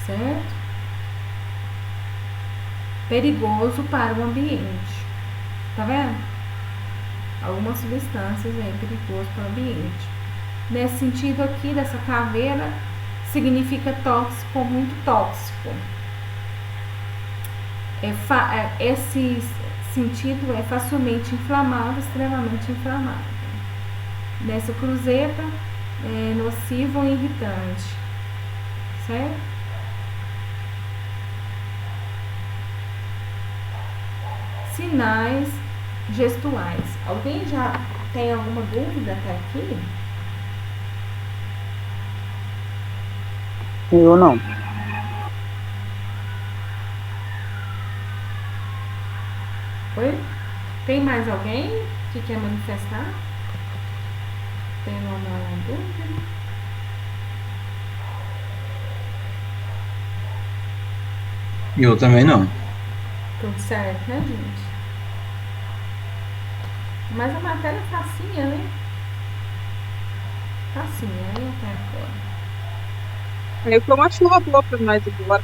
Certo? Perigoso para o ambiente. Tá vendo? Algumas substâncias é perigoso para o ambiente. Nesse sentido aqui, dessa caveira, significa tóxico, muito tóxico. Esse sentido é facilmente inflamável, extremamente inflamável. Nessa cruzeta, nocivo ou irritante, certo? Sinais gestuais. Alguém já tem alguma dúvida até aqui? Eu não. Oi? Tem mais alguém que quer manifestar? Tem alguma dúvida? Eu também não. Tudo certo, né, gente? Mas a matéria é facinha, né? Facinha, né, até agora. Caiu foi uma chuva boa pra nós agora.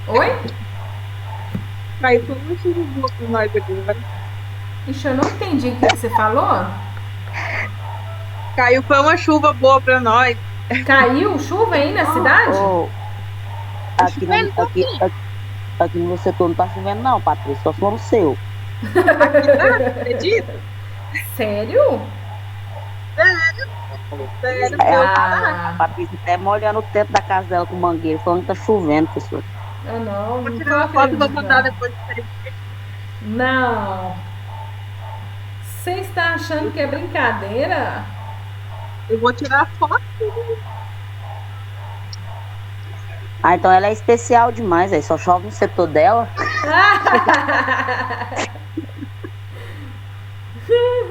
Oi? Caiu foi uma chuva boa pra nós agora. Ixi, eu não entendi o que você falou. Caiu foi uma chuva boa pra nós. Caiu chuva aí na cidade? Aqui, aqui no setor não tá chovendo, não, Patrícia. Só se for no seu. Aqui tá, acredita? Sério? Sério, A Patrícia até molhando o teto da casa dela com mangueira, falando que tá chovendo, pessoal. Eu não, vou não tirar tô uma foto e vou acreditando. mandar depois pra vocês. Não. Você está achando que é brincadeira? Eu vou tirar a foto. Ah, então ela é especial demais, aí só chove no setor dela.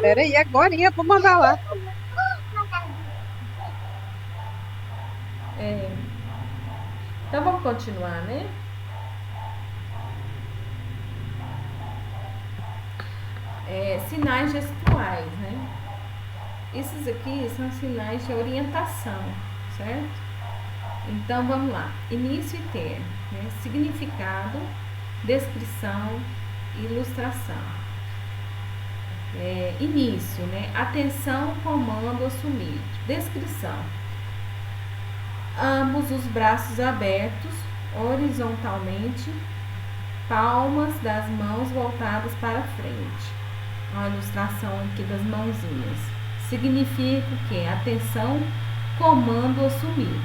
Pera aí, agorinha, vou mandar lá. Então vamos continuar, né? Sinais gestuais, né? Esses aqui são sinais de orientação, certo? Então vamos lá. Início e termo, né? Significado, descrição, ilustração. Início, né? Atenção, comando, assumir. Descrição. Ambos os braços abertos horizontalmente, palmas das mãos voltadas para frente. Uma ilustração aqui das mãozinhas. Significa o quê? Atenção, comando assumido.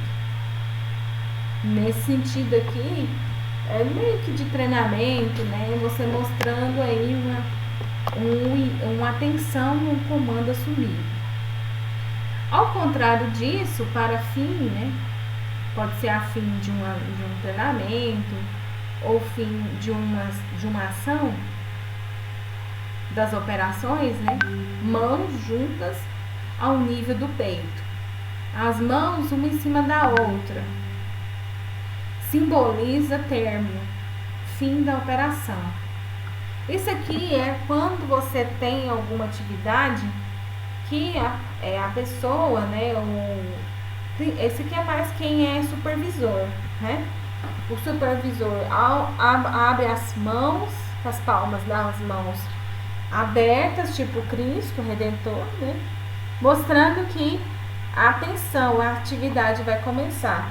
Nesse sentido aqui, é meio que de treinamento, né? Você mostrando aí uma atenção, um comando assumido. Ao contrário disso, para fim, né? Pode ser a fim de um treinamento ou fim de uma ação das operações, né? Mãos juntas ao nível do peito. As mãos uma em cima da outra. Simboliza término, fim da operação. Isso aqui é quando você tem alguma atividade que a pessoa, né? Esse aqui é mais quem é supervisor, né? O supervisor abre as mãos, as palmas das mãos abertas, tipo Cristo Redentor, né? Mostrando que a atenção, a atividade vai começar.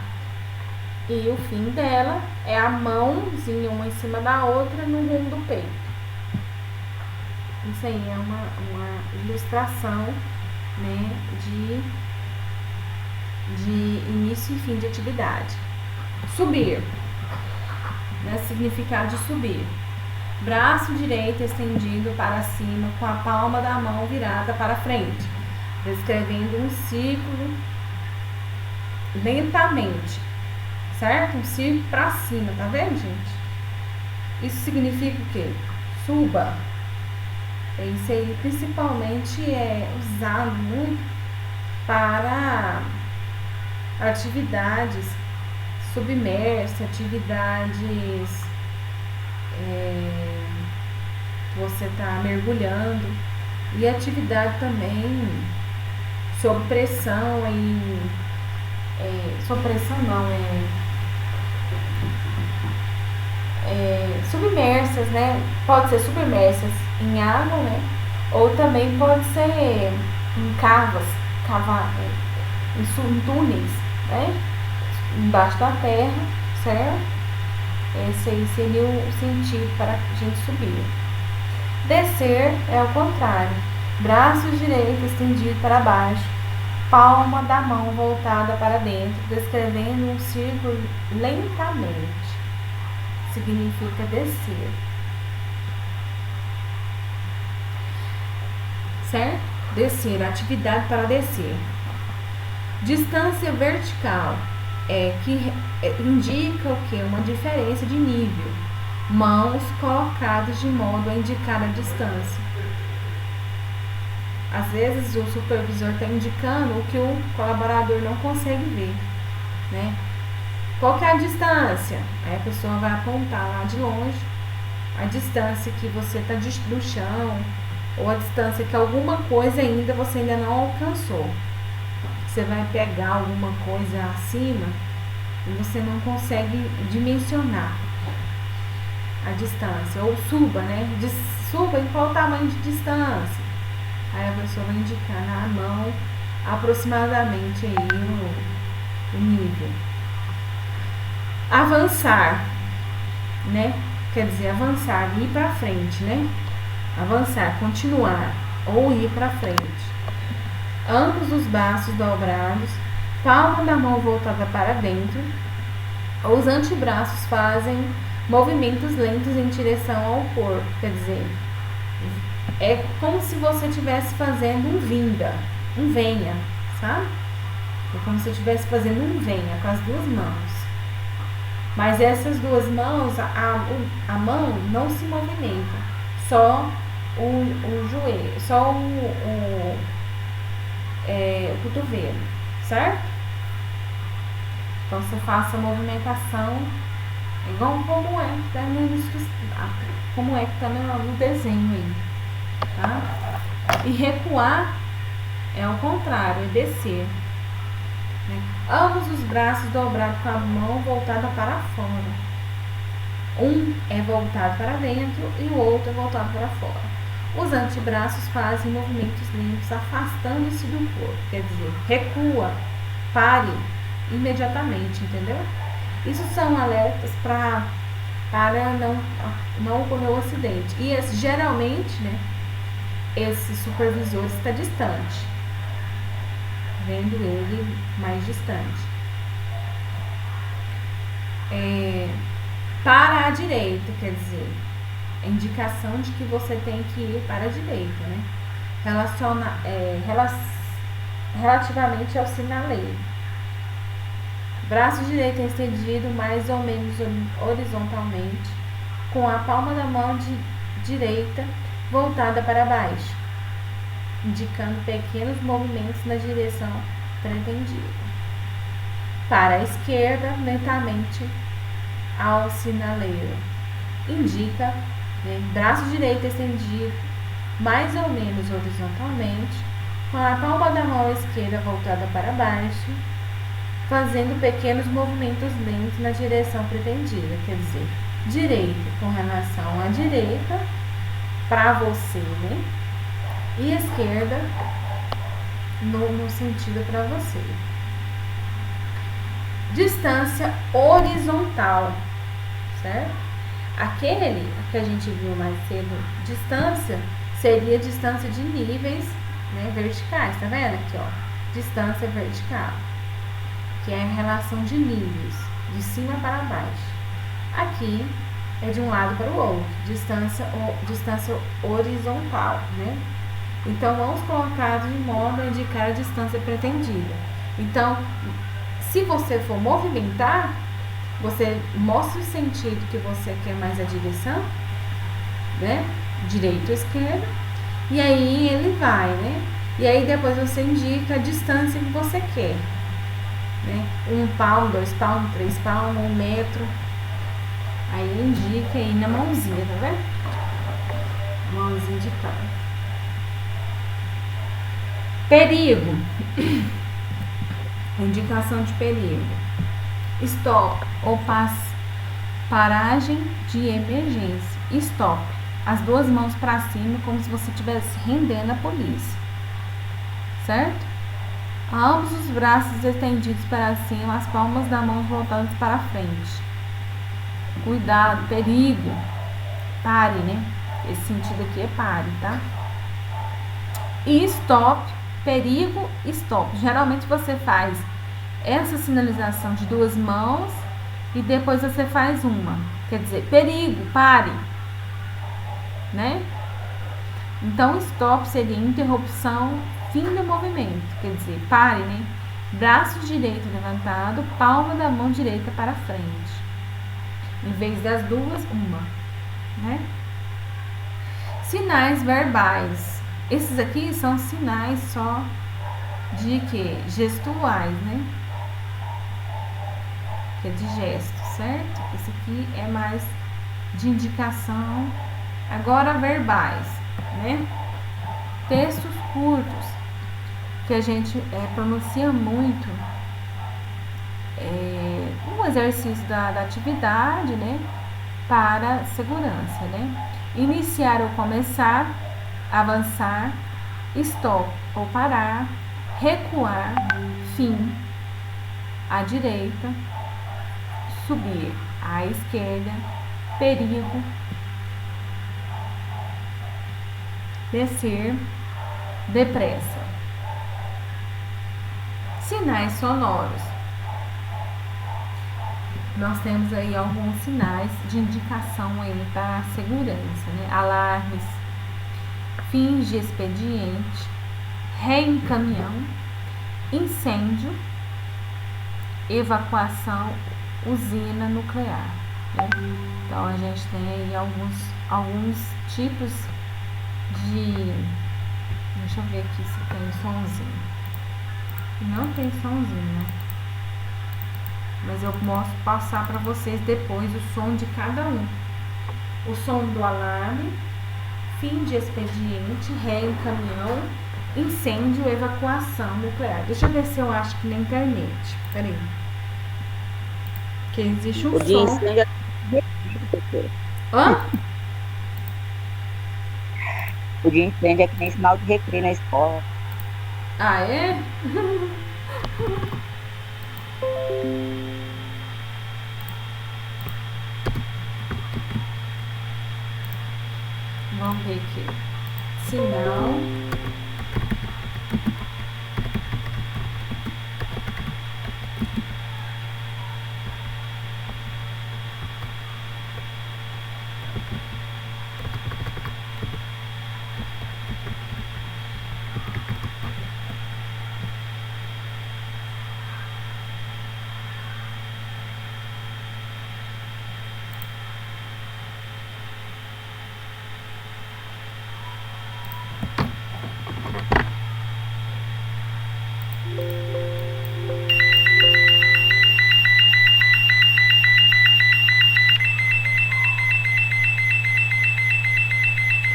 E o fim dela é a mãozinha uma em cima da outra no rumo do peito. Isso aí é uma ilustração, né, de início e fim de atividade. Subir, né, significado de subir. Braço direito estendido para cima com a palma da mão virada para frente, descrevendo um círculo lentamente, certo? Um círculo para cima, tá vendo, gente? Isso significa o quê? Suba. Isso aí principalmente é usado muito para atividades submersas, atividades você está mergulhando, e atividade também sob pressão sob pressão não, submersas, né? Pode ser submersas em água, né? Ou também pode ser em em túneis, né? Embaixo da terra, certo? Esse aí seria o sentido para a gente subir. Descer é o contrário. Braço direito estendido para baixo, palma da mão voltada para dentro, descrevendo um círculo lentamente. Significa descer. Certo? Descer, atividade para descer. Distância vertical que indica o que? Uma diferença de nível. Mãos colocadas de modo a indicar a distância. Às vezes o supervisor está indicando o que o colaborador não consegue ver, né? Qual que é a distância? Aí a pessoa vai apontar lá de longe a distância que você está do chão, ou a distância que alguma coisa você ainda não alcançou. Você vai pegar alguma coisa acima e você não consegue dimensionar a distância. Ou suba, né? Suba em qual tamanho de distância. Aí a pessoa vai indicar na mão aproximadamente aí o nível. Avançar, né? Quer dizer, avançar, ir para frente, né? Avançar, continuar ou ir para frente. Ambos os braços dobrados, palma da mão voltada para dentro. Os antebraços fazem movimentos lentos em direção ao corpo, quer dizer, é como se você estivesse fazendo um vinda, um venha, sabe? É como se você estivesse fazendo um venha com as duas mãos. Mas essas duas mãos, a mão não se movimenta, só o joelho, só o cotovelo, certo? Então você faça a movimentação igual como é que tá no desenho aí, tá? E recuar é o contrário, é descer, né? Ambos os braços dobrados com a mão voltada para fora. Um é voltado para dentro e o outro é voltado para fora. Os antebraços fazem movimentos lentos, afastando-se do corpo, quer dizer, recua, pare imediatamente, entendeu? Isso são alertas para não ocorrer o acidente. E geralmente, né, esse supervisor está distante, vendo ele mais distante. Para a direita, quer dizer, a indicação de que você tem que ir para a direita, né? Relativamente ao sinaleiro. Braço direito estendido mais ou menos horizontalmente, com a palma da mão direita voltada para baixo, indicando pequenos movimentos na direção pretendida. Para a esquerda, lentamente ao sinaleiro. Indica, né, braço direito estendido mais ou menos horizontalmente, com a palma da mão esquerda voltada para baixo, fazendo pequenos movimentos lentos na direção pretendida, quer dizer, direita com relação à direita para você, né? E esquerda no sentido para você. Distância horizontal, certo? Aquele que a gente viu mais cedo, distância, seria distância de níveis, né, verticais, tá vendo aqui, ó? Distância vertical, que é a relação de níveis, de cima para baixo. Aqui é de um lado para o outro, distância horizontal, né? Então, mãos colocadas de modo a indicar a distância pretendida. Então, se você for movimentar, você mostra o sentido que você quer mais a direção, né? Direita ou esquerda, e aí ele vai, né? E aí depois você indica a distância que você quer, né? 1 palmo, 2 palmos, 3 palmos, 1 metro. Aí indica aí na mãozinha, tá vendo? Mãozinha indicando. Perigo. Indicação de perigo. Stop ou paragem de emergência. Stop. As duas mãos para cima, como se você estivesse rendendo a polícia. Certo? Ambos os braços estendidos para cima, as palmas da mão voltadas para frente. Cuidado, perigo. Pare, né? Esse sentido aqui é pare, tá? E stop perigo, stop. Geralmente você faz essa sinalização de 2 mãos e depois você faz uma. Quer dizer, perigo, pare, né? Então, stop seria interrupção, fim do movimento. Quer dizer, pare, né? Braço direito levantado, palma da mão direita para frente. Em vez das duas, uma, né? Sinais verbais. Esses aqui são sinais só de quê? Gestuais, né? Que é de gesto, certo? Esse aqui é mais de indicação. Agora, verbais, né? Textos curtos, que a gente pronuncia muito. Um exercício da atividade, né? Para segurança, né? Iniciar ou começar, avançar, stop ou parar, recuar, fim, à direita, subir à esquerda, perigo, descer, depressa. Sinais sonoros. Nós temos aí alguns sinais de indicação aí para segurança, né? Alarmes, fins de expediente, ré em caminhão, incêndio, evacuação, usina nuclear, né? Então a gente tem aí alguns tipos de... Deixa eu ver aqui se tem somzinho. Não tem somzinho, né? Mas eu posso passar para vocês depois o som de cada um. O som do alarme, fim de expediente, ré em caminhão, incêndio, evacuação nuclear. Deixa eu ver se eu acho que na internet. Peraí. Que existe um O de som. incêndio Hã? O de incêndio é que nem sinal de recreio na escola. Ah, é? Vamos ver aqui. Sinal.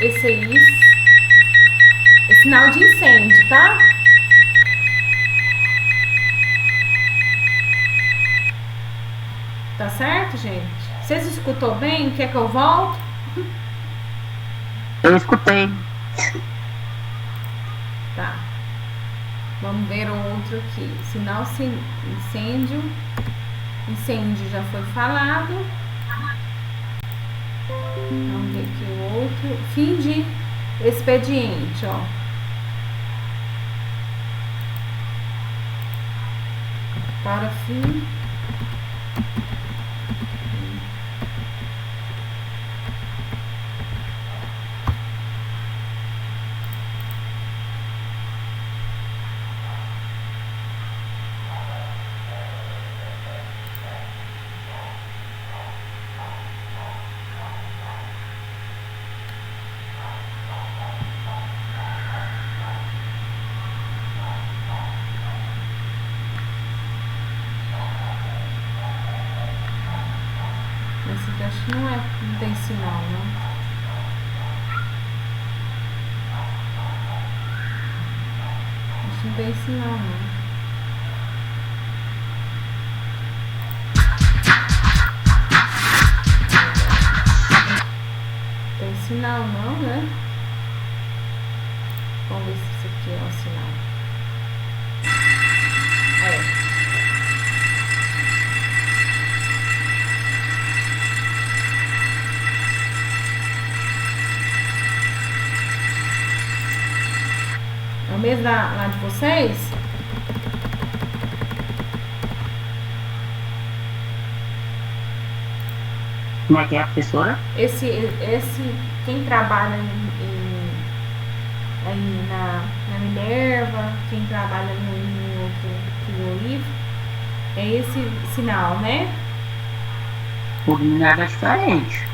Esse aí é sinal de incêndio, tá? Tá certo, gente? Vocês escutou bem? Quer que eu volte? Eu escutei. Tá. Vamos ver o outro aqui. Sinal incêndio. Incêndio já foi falado. Vamos ver aqui o outro. Fim de expediente, ó. Para fim. Esse aqui acho que não tem sinal, não. Acho que não tem sinal, não. Tem sinal não, né? Vamos ver se isso aqui é um sinal. É. mesmo lá de vocês? Como é que é, professora? Quem trabalha aí na Minerva, quem trabalha em outro frigorífico, é esse sinal, né? Por nada diferente.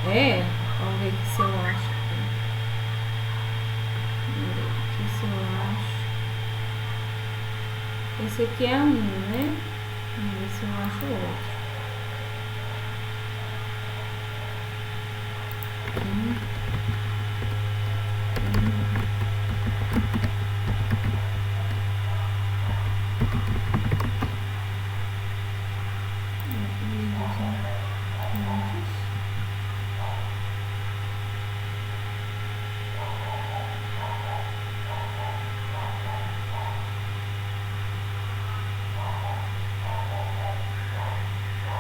É? Vamos ver se eu acho. Se eu acho. Esse aqui é um, né? Vamos ver se eu acho outro.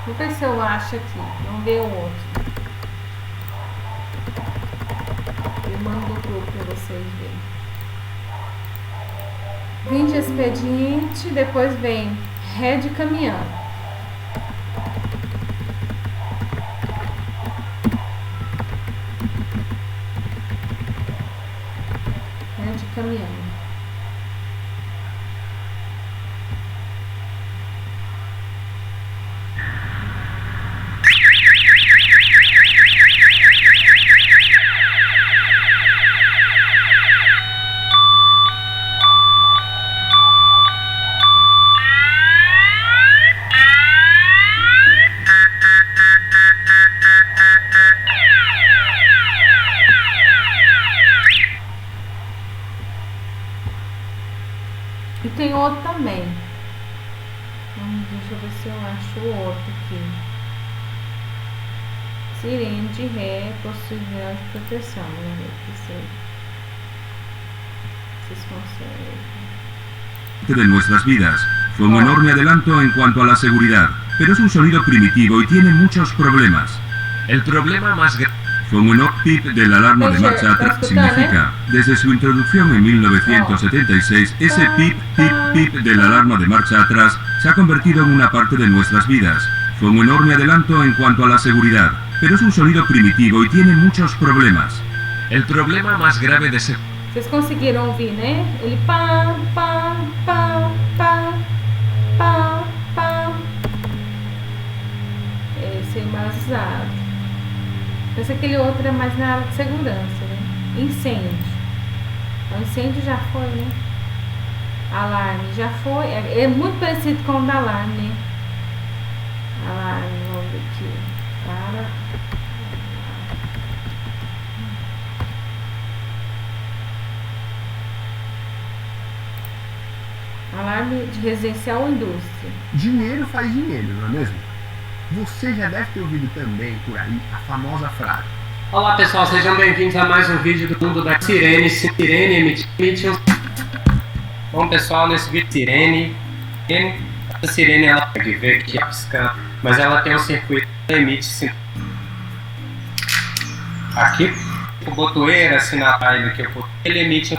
Vou ver se eu acho aqui. Vamos ver o outro. Eu mando no grupo para vocês verem. Vem de expediente, depois vem ré de caminhão. Ré de caminhão. E tem outro também. Deixa eu ver se eu acho o outro aqui. Sirene de ré, possui grau de proteção. Vamos ver aqui se vocês conseguem. De nuestras vidas. Fue un enorme adelanto en cuanto a la seguridad, pero es un sonido primitivo y tiene muchos problemas. El problema más grave fue un pip de la alarma de marcha atrás. Significa, desde su introducción en 1976, ese pip, pip, pip de la alarma de marcha atrás se ha convertido en una parte de nuestras vidas. Fue un enorme adelanto en cuanto a la seguridad, pero es un sonido primitivo y tiene muchos problemas. El problema más grave de ese... Vocês conseguiram ouvir, né? Ele pam, pam, pam, pam, pam, pam. Esse é mais usado. Esse aquele outro é mais na área de segurança, né? Incêndio. O incêndio já foi, né? Alarme já foi. É muito parecido com o da alarme, né? Alarme, vamos ver aqui. Alarme de residencial ou indústria. Dinheiro faz dinheiro, não é mesmo? Você já deve ter ouvido também por aí a famosa frase. Olá pessoal, sejam bem-vindos a mais um vídeo do mundo da sirene. Sirene emite um... Bom pessoal, nesse vídeo sirene, essa sirene ela pode ver que é piscando, mas ela tem um circuito que emite aqui, o botoeira, sinal que ele emite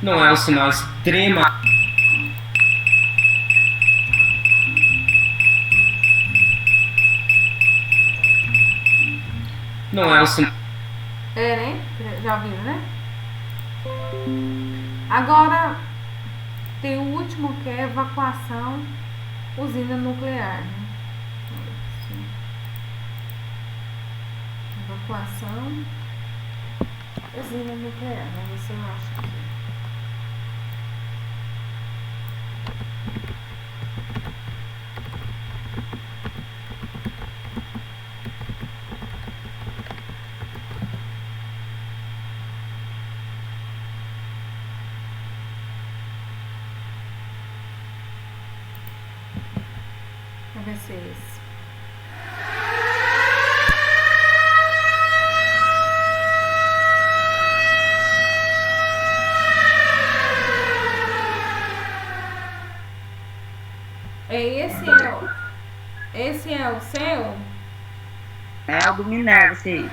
não é um sinal extrema. Não é um sinal. É, né? Já ouviram, né? Agora tem o último que é evacuação usina nuclear. Né? Evacuação usina nuclear. Vamos ver se eu acho aqui. Vamos ver se é esse. Esse é Esse é o seu? É o do Minerva, esse aí.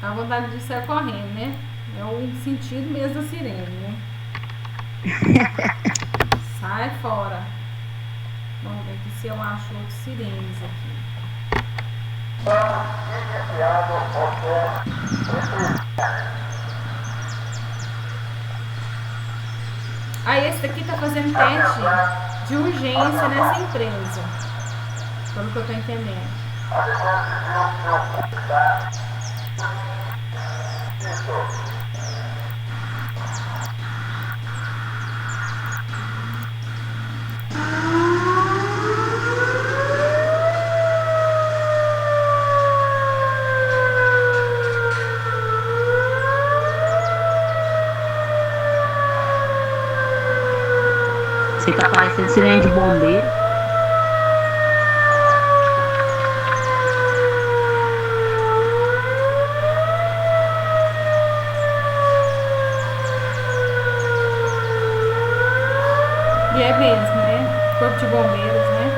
A vontade de sair correndo, né? É o sentido mesmo da sirene, né? Sai fora. Vamos ver aqui se eu acho outros sirenes aqui. Aí esse daqui tá fazendo teste de urgência nessa empresa. Pelo que eu tô entendendo. Você tá parecendo sirene de bombeiro. E é mesmo, né? Corpo de bombeiros, né?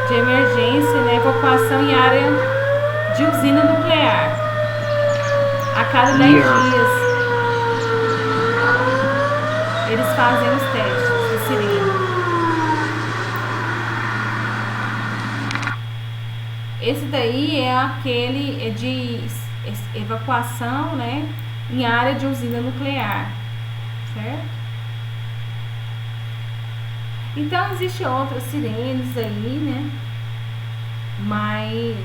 De emergência, né? Evacuação em área de usina nuclear. A cada 10 dias, eles fazem os testes de sirene. Esse daí é aquele de evacuação, né? Em área de usina nuclear, certo? Então, existem outras sirenes aí, né? Mas,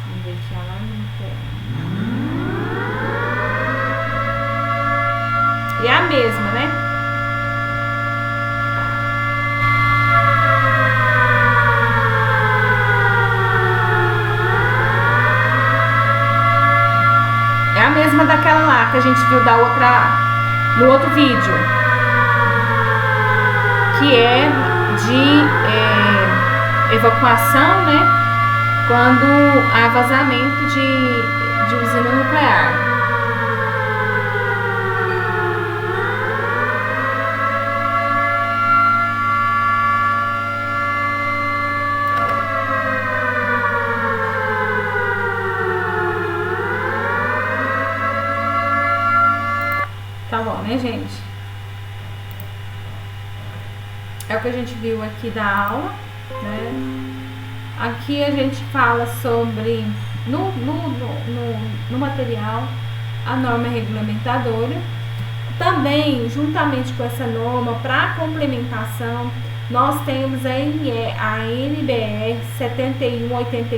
vamos ver aqui, alarme nuclear. E é a mesma, né? É a mesma daquela lá que a gente viu da outra... no outro vídeo, que é de evacuação, né? Quando há vazamento de usina nuclear. Tá bom, né, gente? É o que a gente viu aqui da aula, né? Aqui a gente fala sobre, no material, a norma regulamentadora. Também, juntamente com essa norma, para complementação, nós temos a NBR 7181